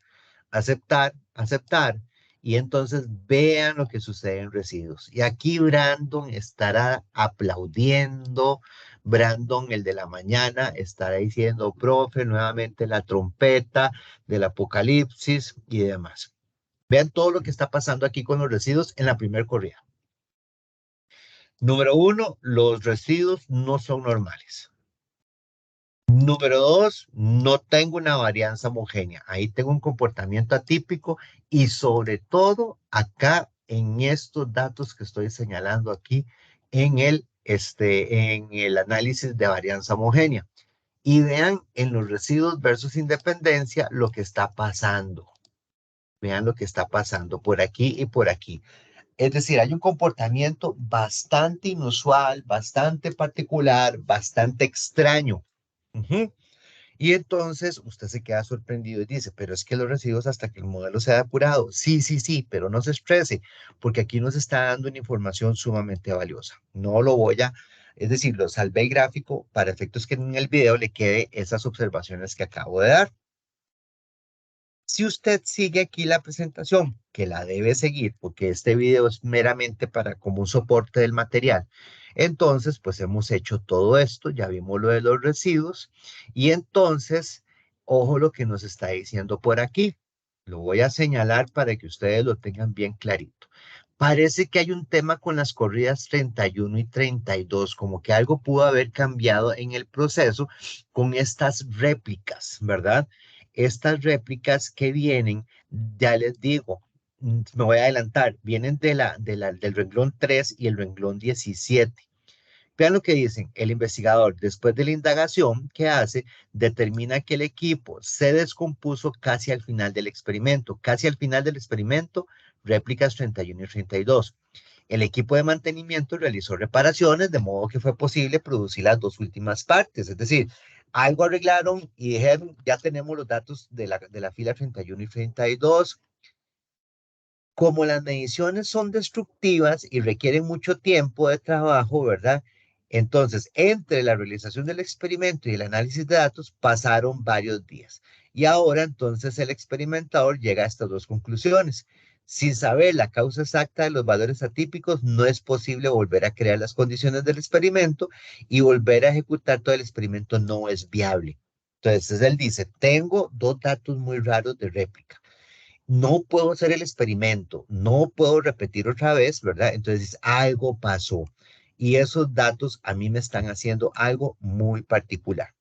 aceptar, aceptar. Y entonces vean lo que sucede en residuos. Y aquí Brandon estará aplaudiendo. Brandon, el de la mañana, estará diciendo, profe, nuevamente la trompeta del apocalipsis y demás. Vean todo lo que está pasando aquí con los residuos en la primera corrida. Número 1, los residuos no son normales. Número 2, no tengo una varianza homogénea. Ahí tengo un comportamiento atípico y sobre todo acá en estos datos que estoy señalando aquí en el análisis de varianza homogénea. Y vean en los residuos versus independencia lo que está pasando. Vean lo que está pasando por aquí y por aquí. Es decir, hay un comportamiento bastante inusual, bastante particular, bastante extraño. Ujú. Y entonces usted se queda sorprendido y dice, pero es que los residuos hasta que el modelo sea depurado. Sí, sí, sí, pero no se estrese, porque aquí nos está dando una información sumamente valiosa. No lo voy a, es decir, lo salvé el gráfico para efectos que en el video le quede esas observaciones que acabo de dar. Si usted sigue aquí la presentación, que la debe seguir porque este video es meramente para como un soporte del material, entonces pues hemos hecho todo esto, ya vimos lo de los residuos y entonces, ojo lo que nos está diciendo por aquí. Lo voy a señalar para que ustedes lo tengan bien clarito. Parece que hay un tema con las corridas 31 y 32, como que algo pudo haber cambiado en el proceso con estas réplicas, ¿verdad? Estas réplicas que vienen, ya les digo, me voy a adelantar, vienen del renglón 3 y el renglón 17. Vean lo que dicen, el investigador, después de la indagación que hace, determina que el equipo se descompuso casi al final del experimento. Casi al final del experimento, réplicas 31 y 32. El equipo de mantenimiento realizó reparaciones de modo que fue posible producir las dos últimas partes. Es decir, algo arreglaron y dijeron, ya tenemos los datos de la fila 31 y 32. Como las mediciones son destructivas y requieren mucho tiempo de trabajo, ¿verdad? Entonces, entre la realización del experimento y el análisis de datos pasaron varios días. Y ahora entonces el experimentador llega a estas dos conclusiones. Sin saber la causa exacta de los valores atípicos, no es posible volver a crear las condiciones del experimento y volver a ejecutar todo el experimento no es viable. Entonces él dice, tengo dos datos muy raros de réplica, no puedo hacer el experimento, no puedo repetir otra vez, ¿verdad? Entonces algo pasó y esos datos a mí me están haciendo algo muy particular.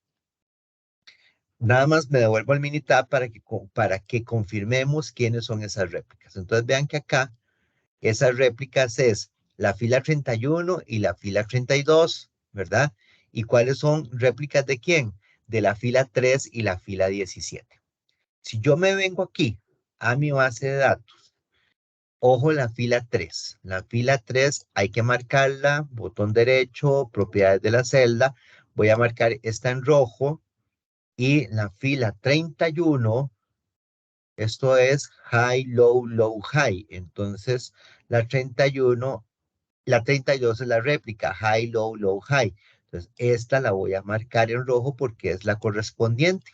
Nada más me devuelvo al Minitab para que confirmemos quiénes son esas réplicas. Entonces vean que acá esas réplicas es la fila 31 y la fila 32, ¿verdad? ¿Y cuáles son réplicas de quién? De la fila 3 y la fila 17. Si yo me vengo aquí a mi base de datos, ojo la fila 3. La fila 3 hay que marcarla, botón derecho, propiedades de la celda. Voy a marcar esta en rojo y la fila 31, esto es high, low, low, high. Entonces, la 31, la 32 es la réplica, high, low, low, high. Entonces, esta la voy a marcar en rojo porque es la correspondiente.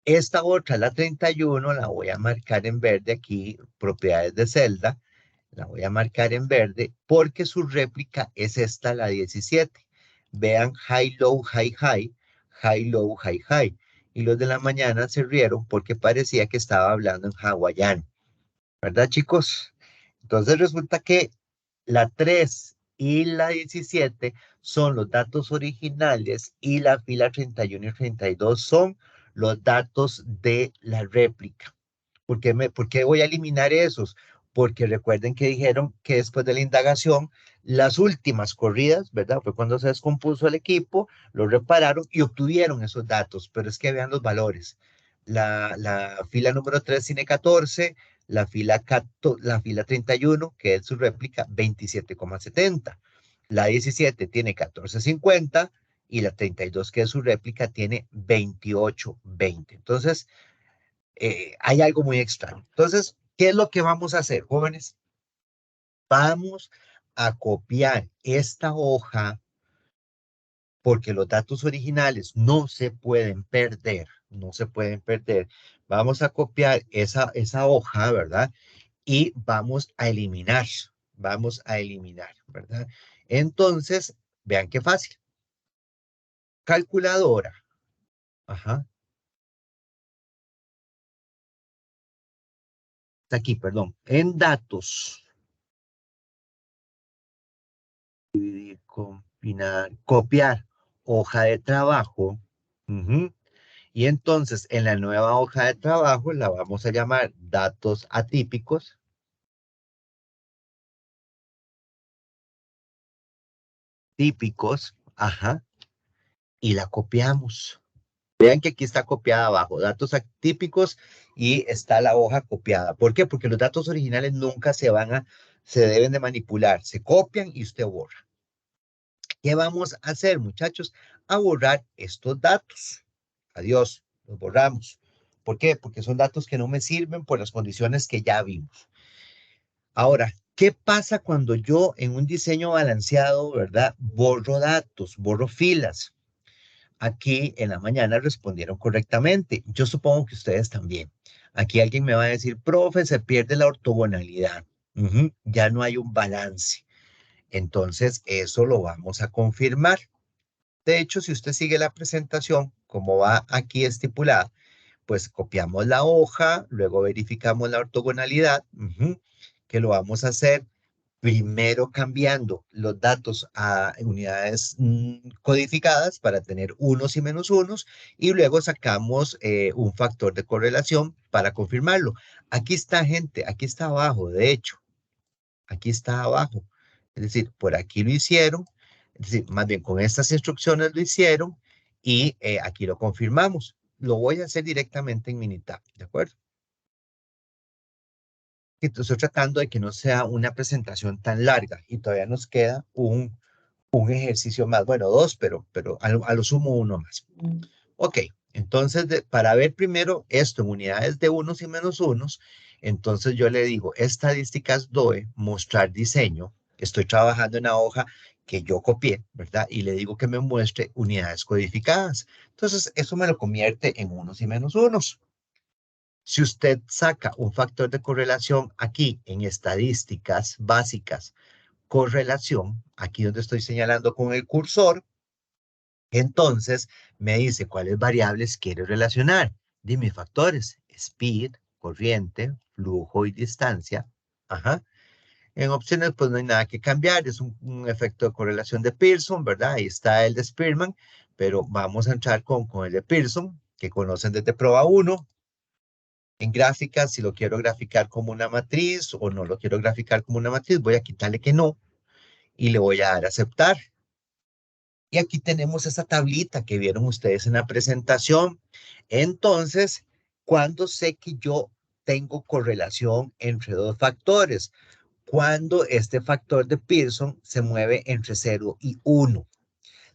Esta otra, la 31, la voy a marcar en verde aquí, propiedades de celda. La voy a marcar en verde porque su réplica es esta, la 17. Vean, high, low, high, high, high, low, high, high. Y los de la mañana se rieron porque parecía que estaba hablando en hawaiano. ¿Verdad, chicos? Entonces resulta que la 3 y la 17 son los datos originales y la fila 31 y 32 son los datos de la réplica. ¿Por qué voy a eliminar esos? Porque recuerden que dijeron que después de la indagación, las últimas corridas, ¿verdad? Fue cuando se descompuso el equipo, lo repararon y obtuvieron esos datos, pero es que vean los valores. La fila número 3 tiene 14, la fila 31, que es su réplica, 27,70. La 17 tiene 14,50 y la 32, que es su réplica, tiene 28,20. Entonces, hay algo muy extraño. Entonces, ¿qué es lo que vamos a hacer, jóvenes? Vamos a copiar esta hoja porque los datos originales no se pueden perder, no se pueden perder. Vamos a copiar esa hoja, ¿verdad? Y vamos a eliminar, ¿verdad? Entonces, vean qué fácil. Calculadora, ajá, está aquí, perdón, en datos. Combinar, copiar hoja de trabajo. Ujú. Y entonces en la nueva hoja de trabajo la vamos a llamar datos atípicos, típicos, ajá, y la copiamos. Vean que aquí está copiada abajo, datos atípicos y está la hoja copiada. ¿Por qué? Porque los datos originales nunca se deben de manipular, se copian y usted borra. ¿Qué vamos a hacer, muchachos? A borrar estos datos. Adiós, los borramos. ¿Por qué? Porque son datos que no me sirven por las condiciones que ya vimos. Ahora, ¿qué pasa cuando yo en un diseño balanceado, verdad, borro datos, borro filas? Aquí en la mañana respondieron correctamente. Yo supongo que ustedes también. Aquí alguien me va a decir, profe, se pierde la ortogonalidad. Ya no hay un balance. Entonces, eso lo vamos a confirmar. De hecho, si usted sigue la presentación, como va aquí estipulada, pues copiamos la hoja, luego verificamos la ortogonalidad, que lo vamos a hacer primero cambiando los datos a unidades codificadas para tener unos y menos unos, y luego sacamos un factor de correlación para confirmarlo. Aquí está, gente, aquí está abajo, de hecho, aquí está abajo. Es decir, por aquí lo hicieron, es decir, más bien con estas instrucciones lo hicieron y aquí lo confirmamos. Lo voy a hacer directamente en Minitab, ¿de acuerdo? Estoy tratando de que no sea una presentación tan larga y todavía nos queda un ejercicio más, bueno, dos, pero a lo sumo uno más. Ok, entonces para ver primero esto en unidades de unos y menos unos, entonces yo le digo estadísticas DOE, mostrar diseño, estoy trabajando en la hoja que yo copié, ¿verdad? Y le digo que me muestre unidades codificadas. Entonces eso me lo convierte en unos y menos unos. Si usted saca un factor de correlación aquí en estadísticas básicas, correlación, aquí donde estoy señalando con el cursor, entonces me dice cuáles variables quiere relacionar. Dime factores, speed, corriente, flujo y distancia. Ajá. En opciones, pues no hay nada que cambiar, es un efecto de correlación de Pearson, ¿verdad? Ahí está el de Spearman, pero vamos a entrar con el de Pearson, que conocen desde prueba 1. En gráficas, si lo quiero graficar como una matriz o no lo quiero graficar como una matriz, voy a quitarle que no y le voy a dar a aceptar. Y aquí tenemos esa tablita que vieron ustedes en la presentación. Entonces, ¿cuándo sé que yo tengo correlación entre dos factores? Cuando este factor de Pearson se mueve entre 0 y 1,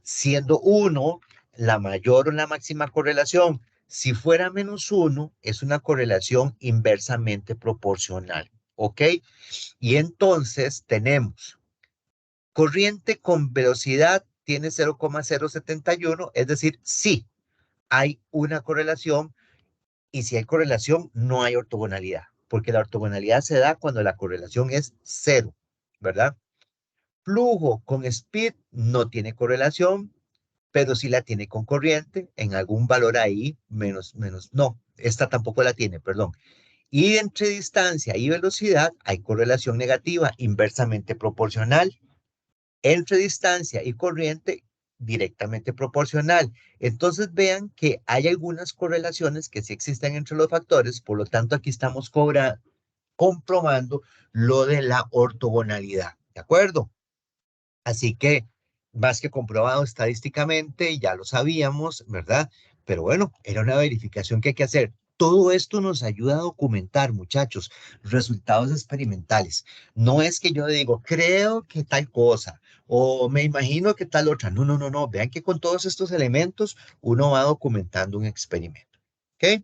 siendo 1 la mayor o la máxima correlación. Si fuera menos 1, es una correlación inversamente proporcional. ¿Ok? Y entonces tenemos corriente con velocidad tiene 0,071, es decir, sí hay una correlación, y si hay correlación no hay ortogonalidad, porque la ortogonalidad se da cuando la correlación es 0, ¿verdad? Flujo con speed no tiene correlación, pero sí la tiene con corriente, en algún valor ahí, no, esta tampoco la tiene, perdón. Y entre distancia y velocidad hay correlación negativa, inversamente proporcional. Entre distancia y corriente, directamente proporcional. Entonces vean que hay algunas correlaciones que sí existen entre los factores, por lo tanto aquí estamos comprobando lo de la ortogonalidad, ¿de acuerdo? Así que más que comprobado estadísticamente, ya lo sabíamos, ¿verdad? Pero bueno, era una verificación que hay que hacer. Todo esto nos ayuda a documentar, muchachos, resultados experimentales. No es que yo digo, creo que tal cosa o me imagino que tal otra. No, no, no, no. Vean que con todos estos elementos uno va documentando un experimento. ¿Ok?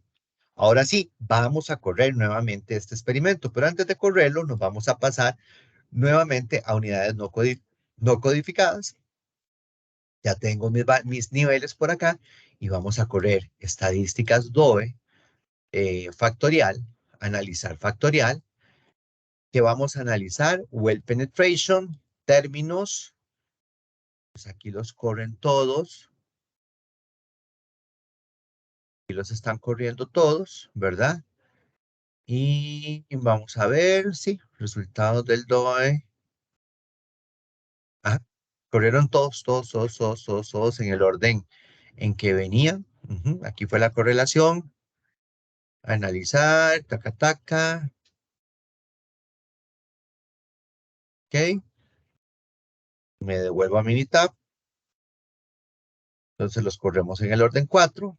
Ahora sí, vamos a correr nuevamente este experimento, pero antes de correrlo nos vamos a pasar nuevamente a unidades no codificadas. Ya tengo mis niveles por acá y vamos a correr estadísticas DOE, factorial, analizar factorial, que vamos a analizar well penetration, términos, pues aquí los corren todos, y los están corriendo todos, ¿verdad? Y vamos a ver, sí, resultados del DOE. Ah, corrieron todos en el orden en que venían. Aquí fue la correlación. Analizar, taca, taca. Ok. Me devuelvo a Minitab. Entonces los corremos en el orden 4.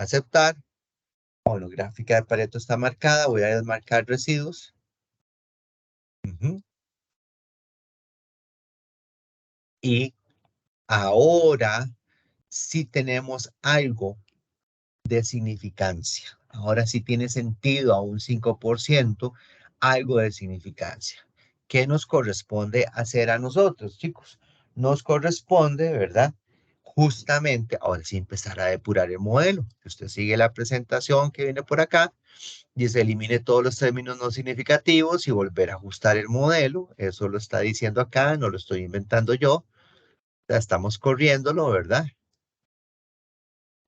aceptar. Bueno, gráfica de Pareto está marcada, voy a desmarcar residuos. Ujú. Y ahora sí tenemos algo de significancia. Ahora sí tiene sentido a un 5%, algo de significancia. ¿Qué nos corresponde hacer a nosotros, chicos? Nos corresponde, ¿verdad? Justamente, ahora sí empezar a depurar el modelo. Usted sigue la presentación que viene por acá, dice elimine todos los términos no significativos y volver a ajustar el modelo. Eso lo está diciendo acá, no lo estoy inventando yo. Ya estamos corriéndolo, ¿verdad?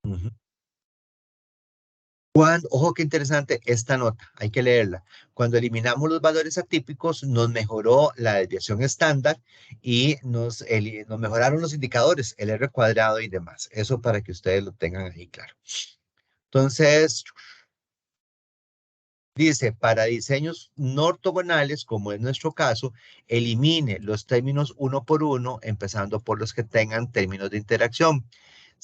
Ujú. Ojo, qué interesante esta nota, hay que leerla. Cuando eliminamos los valores atípicos, nos mejoró la desviación estándar y nos mejoraron los indicadores, el R cuadrado y demás. Eso para que ustedes lo tengan ahí claro. Entonces, dice, para diseños no ortogonales, como es nuestro caso, elimine los términos uno por uno, empezando por los que tengan términos de interacción.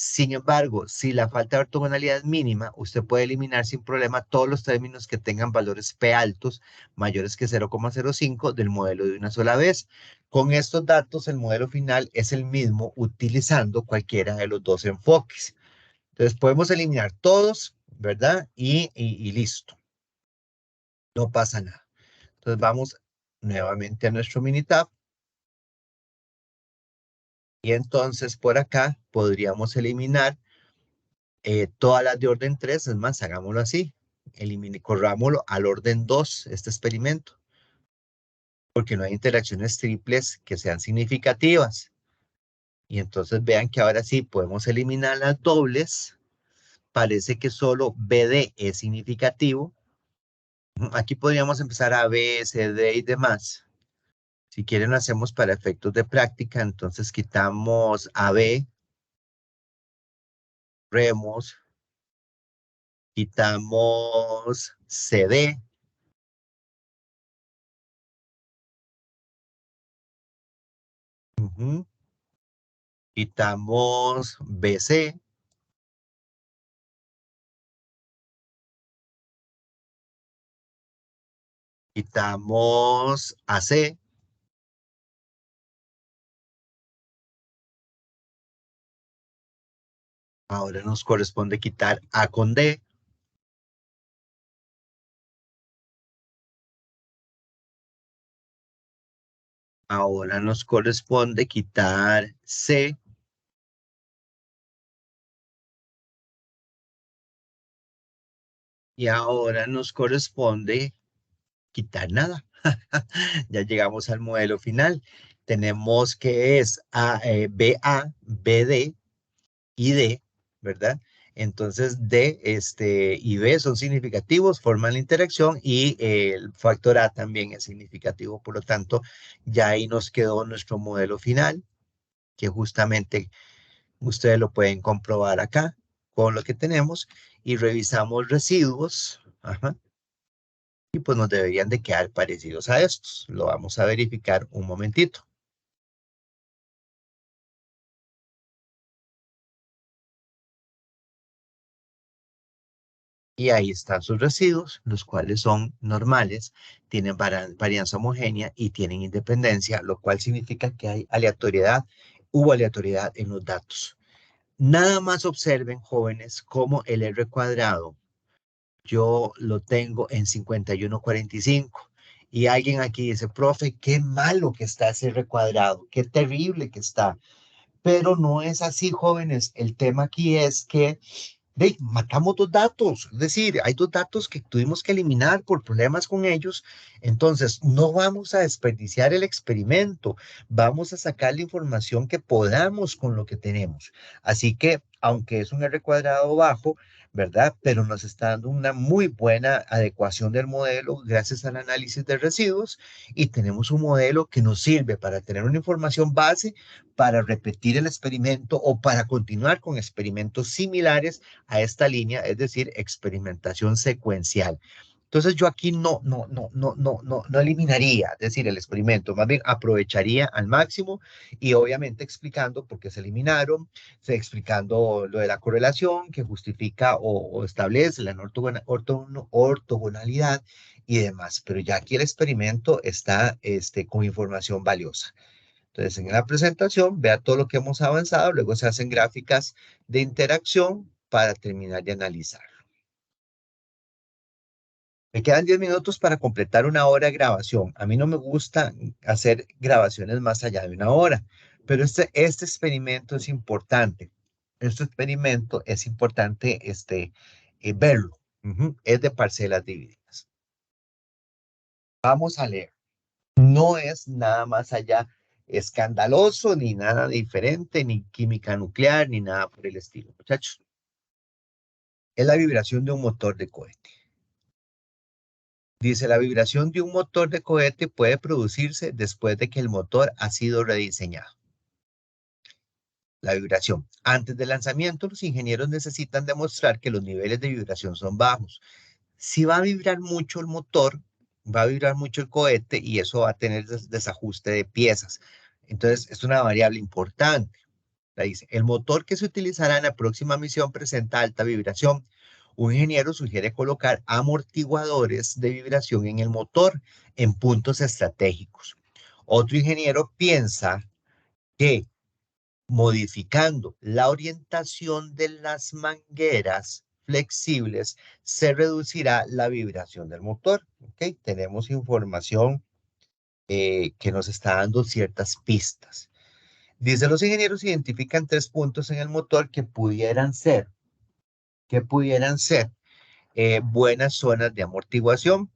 Sin embargo, si la falta de ortogonalidad es mínima, usted puede eliminar sin problema todos los términos que tengan valores P altos mayores que 0,05 del modelo de una sola vez. Con estos datos, el modelo final es el mismo utilizando cualquiera de los dos enfoques. Entonces, podemos eliminar todos, ¿verdad? Y listo, no pasa nada. Entonces, vamos nuevamente a nuestro Minitab. Y entonces, por acá, podríamos eliminar todas las de orden 3, es más, hagámoslo así, corrámoslo al orden 2 este experimento, porque no hay interacciones triples que sean significativas. Y entonces vean que ahora sí podemos eliminar las dobles, parece que solo BD es significativo. Aquí podríamos empezar a B, C, D y demás. Si quieren lo hacemos para efectos de práctica, entonces quitamos AB, remos, quitamos CD. Ujú. Quitamos BC, quitamos AC, ahora nos corresponde quitar A con D, ahora nos corresponde quitar C y ahora nos corresponde quitar nada. Ya llegamos al modelo final. Tenemos que es BA, BD y D, ¿verdad? Entonces D y B son significativos, forman la interacción y el factor A también es significativo. Por lo tanto, ya ahí nos quedó nuestro modelo final, que justamente ustedes lo pueden comprobar acá con lo que tenemos y revisamos residuos. Ajá, y pues nos deberían de quedar parecidos a estos. Lo vamos a verificar un momentito. Y ahí están sus residuos, los cuales son normales, tienen varianza homogénea y tienen independencia, lo cual significa que hay aleatoriedad, hubo aleatoriedad en los datos. Nada más observen, jóvenes, cómo el R cuadrado, yo lo tengo en 51,45. Y alguien aquí dice, profe, qué malo que está ese R cuadrado, qué terrible que está. Pero no es así, jóvenes. El tema aquí es que matamos dos datos, es decir, hay dos datos que tuvimos que eliminar por problemas con ellos, entonces no vamos a desperdiciar el experimento, vamos a sacar la información que podamos con lo que tenemos. Así que, aunque es un R cuadrado bajo, ¿verdad? Pero nos está dando una muy buena adecuación del modelo gracias al análisis de residuos y tenemos un modelo que nos sirve para tener una información base para repetir el experimento o para continuar con experimentos similares a esta línea, es decir, experimentación secuencial. Entonces yo aquí no eliminaría, es decir, el experimento, más bien aprovecharía al máximo y obviamente explicando por qué se eliminaron, explicando lo de la correlación que justifica o establece la ortogonalidad y demás. Pero ya aquí el experimento está con información valiosa. Entonces, en la presentación, vea todo lo que hemos avanzado, luego se hacen gráficas de interacción para terminar de analizar. Me quedan 10 minutos para completar una hora de grabación. A mí no me gusta hacer grabaciones más allá de una hora, pero este experimento es importante. Este experimento es importante verlo. Es de parcelas divididas. Vamos a leer. No es nada más allá escandaloso, ni nada diferente, ni química nuclear, ni nada por el estilo, muchachos. Es la vibración de un motor de cohete. Dice, la vibración de un motor de cohete puede producirse después de que el motor ha sido rediseñado. La vibración. Antes del lanzamiento, los ingenieros necesitan demostrar que los niveles de vibración son bajos. Si va a vibrar mucho el motor, va a vibrar mucho el cohete y eso va a tener desajuste de piezas. Entonces, es una variable importante. La dice, el motor que se utilizará en la próxima misión presenta alta vibración. Un ingeniero sugiere colocar amortiguadores de vibración en el motor en puntos estratégicos. Otro ingeniero piensa que modificando la orientación de las mangueras flexibles se reducirá la vibración del motor. ¿Okay? Tenemos información que nos está dando ciertas pistas. Dice, los ingenieros identifican 3 puntos en el motor que pudieran ser buenas zonas de amortiguación.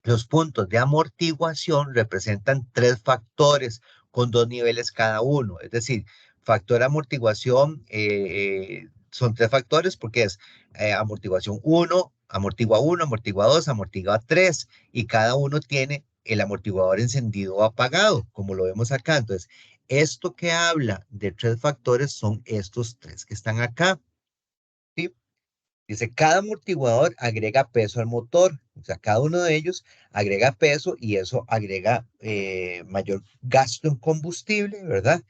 Los puntos de amortiguación representan 3 factores con 2 niveles cada uno. Es decir, factor de amortiguación son 3 factores porque es amortiguación 1, amortigua 1, amortigua 2, amortigua 3 y cada uno tiene el amortiguador encendido o apagado, como lo vemos acá. Entonces, esto que habla de 3 factores son estos 3 que están acá. ¿Sí? Dice, cada amortiguador agrega peso al motor, o sea, cada uno de ellos agrega peso y eso agrega mayor gasto en combustible, ¿verdad?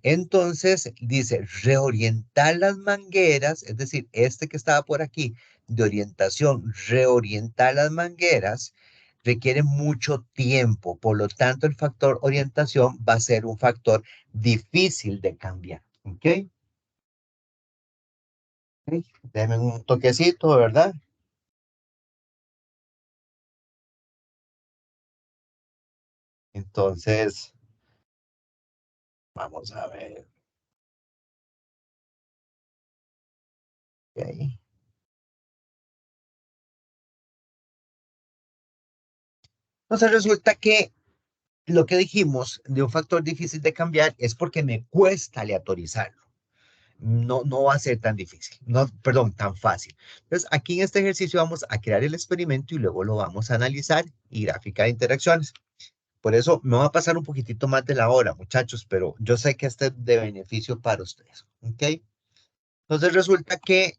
Entonces, dice, reorientar las mangueras, es decir, este que estaba por aquí, de orientación, reorientar las mangueras, requiere mucho tiempo, por lo tanto, el factor orientación va a ser un factor difícil de cambiar, ¿ok? Ok, denme un toquecito, ¿verdad? Entonces, vamos a ver. Ok. Entonces resulta que lo que dijimos de un factor difícil de cambiar es porque me cuesta aleatorizarlo. No va a ser tan difícil, no, perdón, tan fácil. Entonces, aquí en este ejercicio vamos a crear el experimento y luego lo vamos a analizar y gráfica de interacciones. Por eso me va a pasar un poquitito más de la hora, muchachos, pero yo sé que este es de beneficio para ustedes. ¿Ok? Entonces resulta que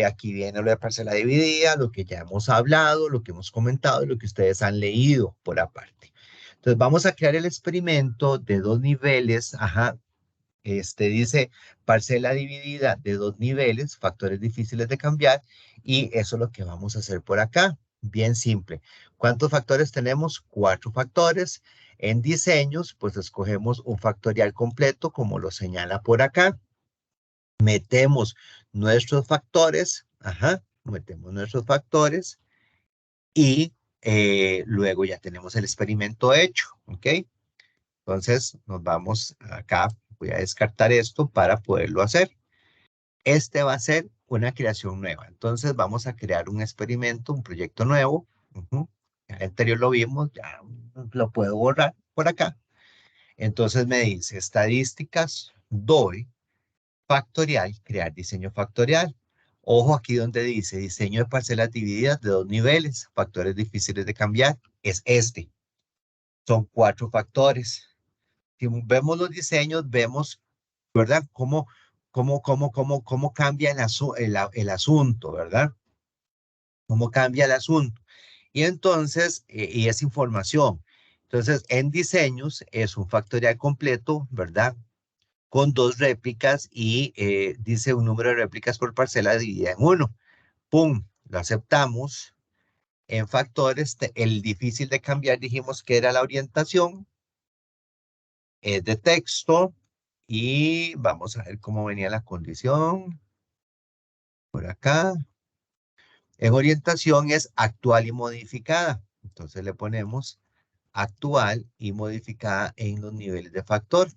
aquí viene lo de parcela dividida, lo que ya hemos hablado, lo que hemos comentado y lo que ustedes han leído por aparte. Entonces vamos a crear el experimento de 2 niveles. Ajá, dice parcela dividida de 2 niveles, factores difíciles de cambiar y eso es lo que vamos a hacer por acá. Bien simple. ¿Cuántos factores tenemos? 4 factores. En diseños, pues escogemos un factorial completo como lo señala por acá. Metemos nuestros factores, ajá, metemos nuestros factores y luego ya tenemos el experimento hecho, ¿ok? Entonces nos vamos acá, voy a descartar esto para poderlo hacer. Este va a ser una creación nueva, entonces vamos a crear un experimento, un proyecto nuevo. Ya el anterior lo vimos, ya lo puedo borrar por acá. Entonces me dice estadísticas, doy factorial, crear diseño factorial. Ojo aquí donde dice diseño de parcelas divididas de 2 niveles, factores difíciles de cambiar, es este. Son 4 factores. Si vemos los diseños, vemos, ¿verdad? Cómo cambia el asunto, ¿verdad? Cómo cambia el asunto. Y entonces, y es información. Entonces, en diseños es un factorial completo, ¿verdad? Con dos réplicas y dice un número de réplicas por parcela dividida en uno. ¡Pum! Lo aceptamos. En factores, el difícil de cambiar dijimos que era la orientación, es de texto y vamos a ver cómo venía la condición. Por acá. En orientación es actual y modificada. Entonces le ponemos actual y modificada en los niveles de factor.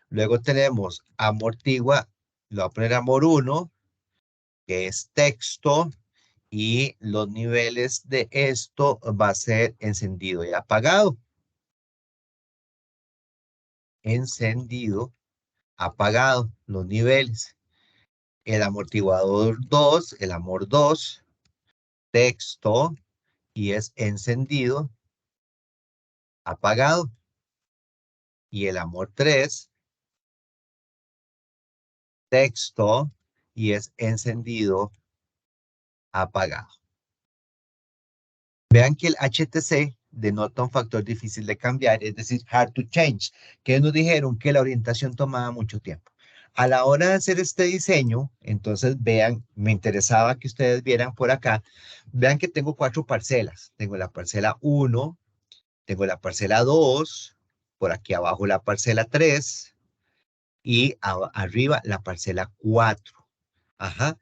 Luego tenemos amortigua, lo voy a poner amor 1, que es texto, y los niveles de esto va a ser encendido y apagado. Encendido, apagado, los niveles. El amortiguador 2, el amor 2, texto, y es encendido, apagado. Y el amor 3, texto, y es encendido, apagado. Vean que el HTC denota un factor difícil de cambiar, es decir, hard to change, que nos dijeron que la orientación tomaba mucho tiempo. A la hora de hacer este diseño, entonces vean, me interesaba que ustedes vieran por acá, vean que tengo 4 parcelas. Tengo la parcela 1, tengo la parcela 2, por aquí abajo la parcela 3 y arriba la parcela 4. Ajá.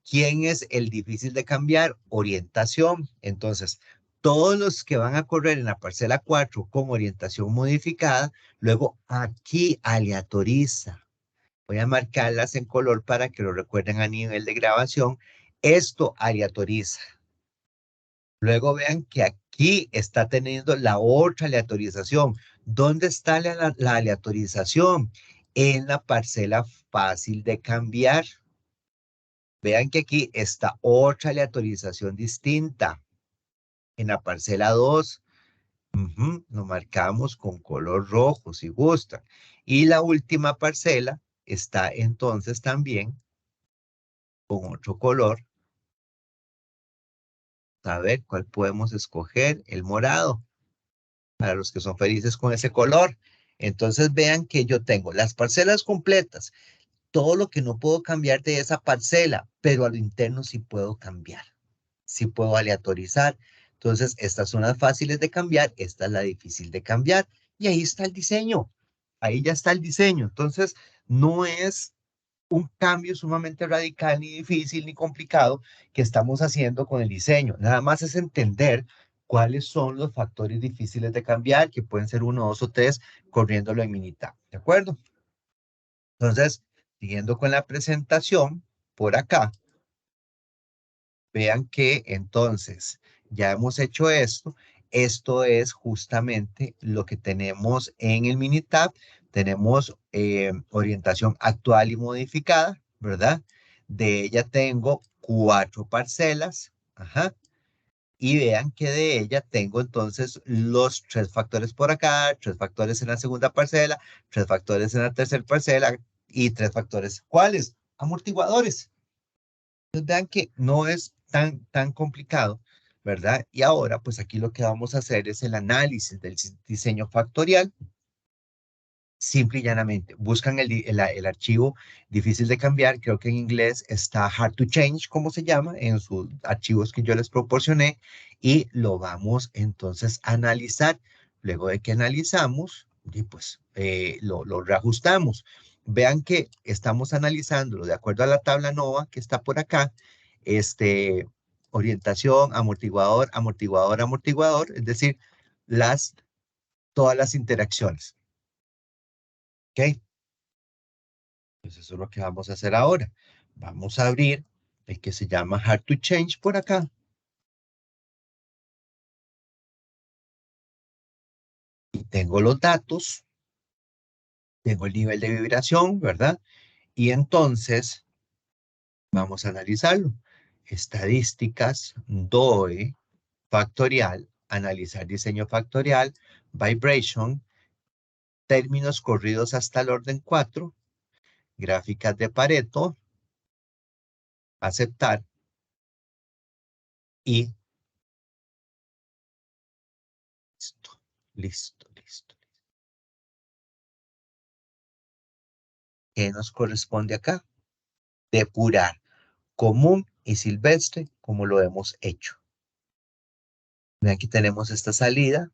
¿Quién es el difícil de cambiar? Orientación. Entonces, todos los que van a correr en la parcela 4 con orientación modificada, luego aquí aleatoriza. Voy a marcarlas en color para que lo recuerden a nivel de grabación. Esto aleatoriza. Luego vean que aquí está teniendo la otra aleatorización. ¿Dónde está la aleatorización? En la parcela fácil de cambiar. Vean que aquí está otra aleatorización distinta. En la parcela 2, lo marcamos con color rojo si gustan. Y la última parcela está entonces también con otro color. A ver, ¿cuál podemos escoger? El morado, para los que son felices con ese color. Entonces vean que yo tengo las parcelas completas, todo lo que no puedo cambiar de esa parcela, pero a lo interno sí puedo cambiar. Sí puedo aleatorizar. Entonces, estas son las fáciles de cambiar, esta es la difícil de cambiar. Y ahí está el diseño. Ahí ya está el diseño. Entonces, no es un cambio sumamente radical, ni difícil, ni complicado que estamos haciendo con el diseño. Nada más es entender cuáles son los factores difíciles de cambiar, que pueden ser uno, dos o tres, corriéndolo en Minitab. ¿De acuerdo? Entonces, siguiendo con la presentación, por acá, vean que entonces ya hemos hecho esto. Esto es justamente lo que tenemos en el Minitab. Tenemos orientación actual y modificada, ¿verdad? De ella tengo 4 parcelas. Ajá. Y vean que de ella tengo entonces los 3 factores por acá, 3 factores en la segunda parcela, 3 factores en la tercera parcela y 3 factores. ¿Cuáles? Amortiguadores. Entonces vean que no es tan complicado, ¿verdad? Y ahora, pues aquí lo que vamos a hacer es el análisis del diseño factorial. Simple y llanamente, buscan el archivo difícil de cambiar, creo que en inglés está hard to change, como se llama, en sus archivos que yo les proporcioné, y lo vamos entonces a analizar. Luego de que analizamos, y pues lo reajustamos. Vean que estamos analizándolo de acuerdo a la tabla NOVA que está por acá, orientación, amortiguador, amortiguador, amortiguador, es decir, todas las interacciones. ¿Ok? Pues eso es lo que vamos a hacer ahora. Vamos a abrir el que se llama Hard to Change por acá. Y tengo los datos, tengo el nivel de vibración, ¿verdad? Y entonces vamos a analizarlo. Estadísticas, DOE, factorial, analizar diseño factorial, vibration, términos corridos hasta el orden 4, gráficas de Pareto, aceptar y Listo, listo. ¿Qué nos corresponde acá? Depurar común y silvestre como lo hemos hecho. Aquí tenemos esta salida.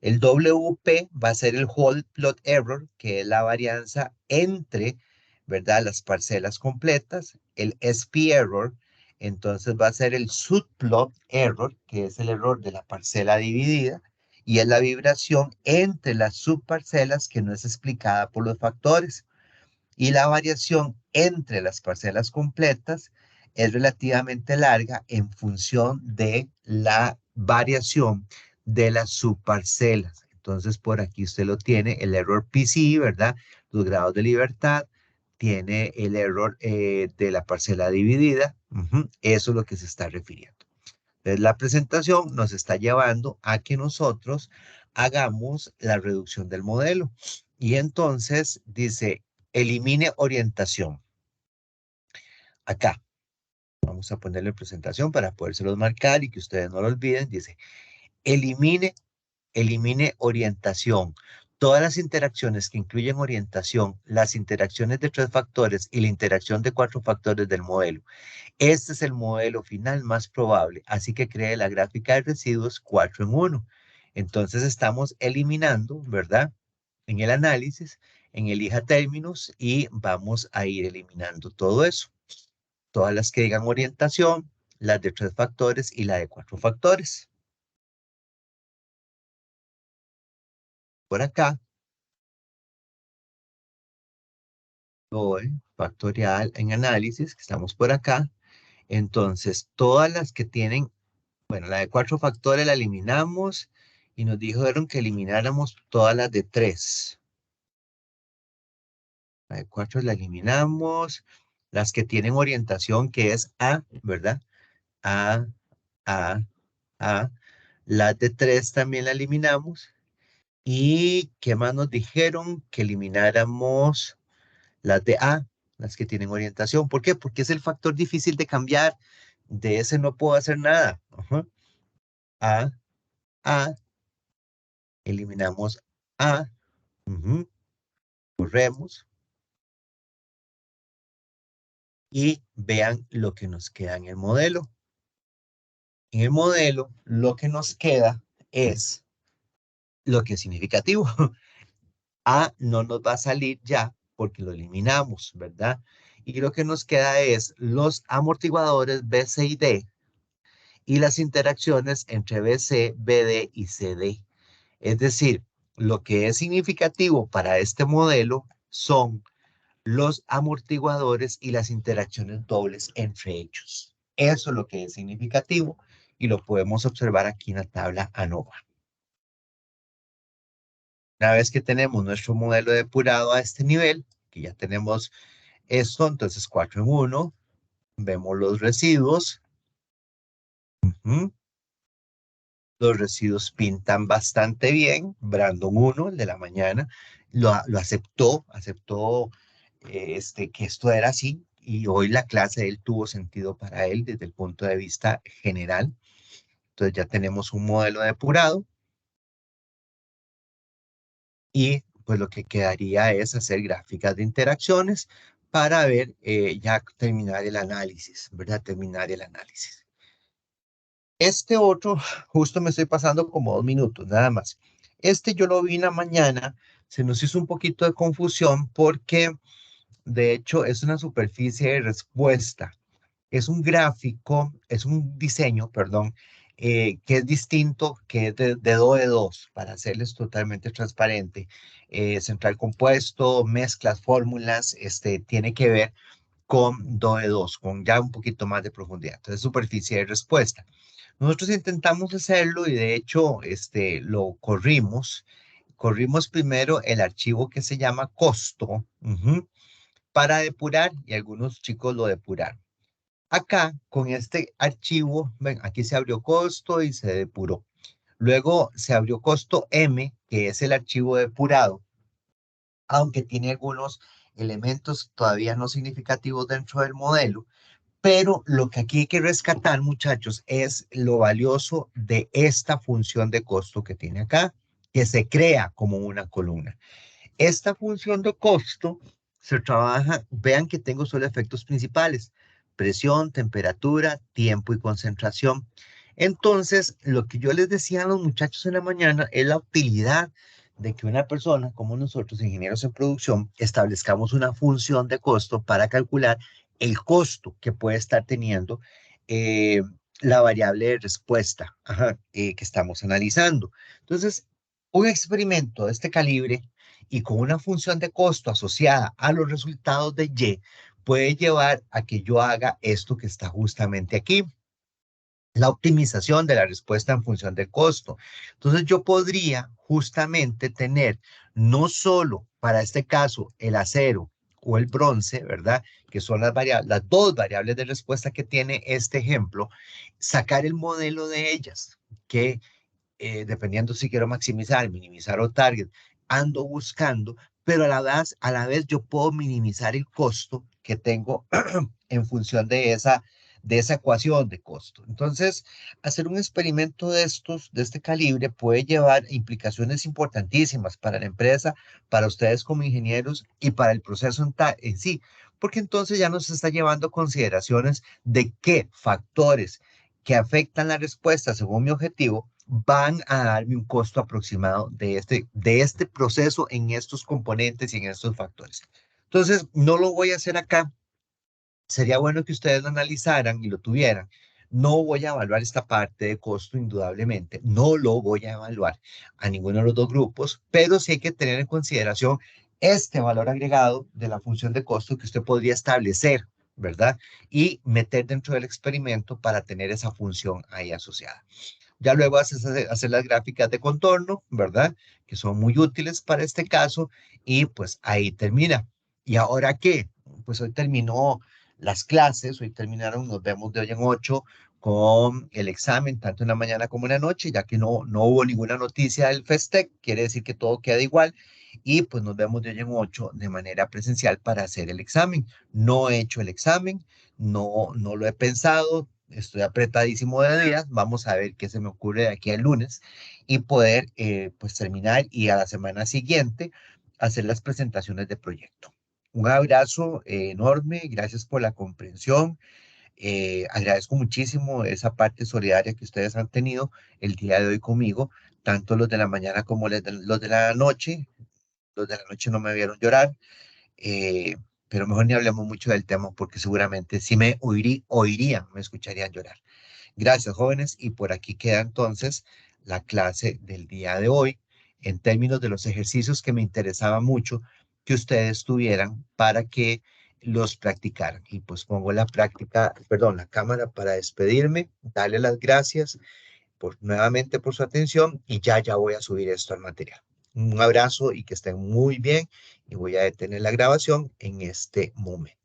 El WP va a ser el whole plot error, que es la varianza entre, ¿verdad?, las parcelas completas. El SP error, entonces va a ser el subplot error, que es el error de la parcela dividida, y es la vibración entre las subparcelas que no es explicada por los factores. Y la variación entre las parcelas completas es relativamente larga en función de la variación de las subparcelas. Entonces, por aquí usted lo tiene, el error PC, ¿verdad? Los grados de libertad, tiene el error de la parcela dividida. Eso es lo que se está refiriendo. Entonces, la presentación nos está llevando a que nosotros hagamos la reducción del modelo. Y entonces dice, elimine orientación. Acá, vamos a ponerle presentación para podérselos marcar y que ustedes no lo olviden. Dice, elimine orientación. Todas las interacciones que incluyen orientación, las interacciones de 3 factores y la interacción de 4 factores del modelo. Este es el modelo final más probable, así que cree la gráfica de residuos 4 en 1. Entonces estamos eliminando, ¿verdad? En el análisis, en elija términos y vamos a ir eliminando todo eso. Todas las que digan orientación, las de 3 factores y la de 4 factores. Por acá, factorial en análisis, que estamos por acá. Entonces, todas las que tienen, bueno, la de 4 factores la eliminamos y nos dijeron que elimináramos todas las de 3. La de 4 la eliminamos. Las que tienen orientación, que es A, ¿verdad? A, A, A. Las de 3 también la eliminamos. ¿Y qué más nos dijeron? Que elimináramos las de A, las que tienen orientación. ¿Por qué? Porque es el factor difícil de cambiar. De ese no puedo hacer nada. A, A, eliminamos A, corremos y vean lo que nos queda en el modelo. En el modelo, lo que nos queda es lo que es significativo. A no nos va a salir ya porque lo eliminamos, ¿verdad? Y lo que nos queda es los amortiguadores B, C y D y las interacciones entre BC, BD y CD. Es decir, lo que es significativo para este modelo son los amortiguadores y las interacciones dobles entre ellos. Eso es lo que es significativo y lo podemos observar aquí en la tabla ANOVA. Una vez que tenemos nuestro modelo depurado a este nivel, que ya tenemos esto, entonces 4 en 1, vemos los residuos. Los residuos pintan bastante bien. Brandon 1, el de la mañana, lo aceptó que esto era así y hoy la clase de él tuvo sentido para él desde el punto de vista general. Entonces ya tenemos un modelo depurado y pues lo que quedaría es hacer gráficas de interacciones para ver, ya terminar el análisis, ¿verdad? Terminar el análisis. Este otro, justo me estoy pasando como 2 minutos, nada más. Este yo lo vi en la mañana, se nos hizo un poquito de confusión porque de hecho es una superficie de respuesta. Es un gráfico, es un diseño, perdón, que es distinto, que es de DOE 2, para hacerles totalmente transparente. Central compuesto, mezclas, fórmulas, tiene que ver con DOE 2, con ya un poquito más de profundidad. Entonces, superficie de respuesta. Nosotros intentamos hacerlo y de hecho lo corrimos. Corrimos primero el archivo que se llama costo para depurar y algunos chicos lo depuraron. Acá con este archivo, ven, aquí se abrió costo y se depuró. Luego se abrió costo M, que es el archivo depurado, aunque tiene algunos elementos todavía no significativos dentro del modelo, Pero lo que aquí hay que rescatar, muchachos, es lo valioso de esta función de costo que tiene acá, que se crea como una columna. Esta función de costo se trabaja, vean que tengo solo efectos principales: presión, temperatura, tiempo y concentración. Entonces, lo que yo les decía a los muchachos en la mañana es la utilidad de que una persona como nosotros, ingenieros en producción, establezcamos una función de costo para calcular el costo que puede estar teniendo eh, la variable de respuesta, que estamos analizando. Entonces, un experimento de este calibre y con una función de costo asociada a los resultados de Y puede llevar a que yo haga esto que está justamente aquí: la optimización de la respuesta en función del costo. Entonces yo podría justamente tener no solo para este caso el acero o el bronce, ¿verdad? Que son las dos variables de respuesta que tiene este ejemplo, sacar el modelo de ellas, que dependiendo si quiero maximizar, minimizar o target, ando buscando, pero a la vez yo puedo minimizar el costo que tengo en función de esa ecuación de costo. Entonces, hacer un experimento de de este calibre puede llevar implicaciones importantísimas para la empresa, para ustedes como ingenieros y para el proceso en sí, porque entonces ya nos está llevando consideraciones de qué factores que afectan la respuesta según mi objetivo van a darme un costo aproximado de este proceso en estos componentes y en estos factores. Entonces, no lo voy a hacer acá. Sería bueno que ustedes lo analizaran y lo tuvieran. No voy a evaluar esta parte de costo, indudablemente. No lo voy a evaluar a ninguno de los dos grupos, pero sí hay que tener en consideración este valor agregado de la función de costo que usted podría establecer, ¿verdad? Y meter dentro del experimento para tener esa función ahí asociada. Ya luego hacer las gráficas de contorno, ¿verdad? Que son muy útiles para este caso y pues ahí termina. ¿Y ahora qué? Pues hoy terminó las clases, hoy terminaron, nos vemos de hoy en 8 con el examen, tanto en la mañana como en la noche, ya que no hubo ninguna noticia del FESTEC, quiere decir que todo queda igual. Y pues nos vemos de hoy en 8 de manera presencial para hacer el examen. No he hecho el examen, no lo he pensado, estoy apretadísimo de días, vamos a ver qué se me ocurre de aquí al lunes y poder pues terminar y a la semana siguiente hacer las presentaciones de proyecto. Un abrazo enorme, gracias por la comprensión. Agradezco muchísimo esa parte solidaria que ustedes han tenido el día de hoy conmigo, tanto los de la mañana como los de la noche. Los de la noche no me vieron llorar, eh, pero mejor ni hablemos mucho del tema porque seguramente si me oirían, me escucharían llorar. Gracias, jóvenes, y por aquí queda entonces la clase del día de hoy en términos de los ejercicios que me interesaba mucho que ustedes tuvieran para que los practicaran. Y pues pongo la práctica, perdón, la cámara para despedirme, darle las gracias nuevamente por su atención y ya voy a subir esto al material. Un abrazo y que estén muy bien y voy a detener la grabación en este momento.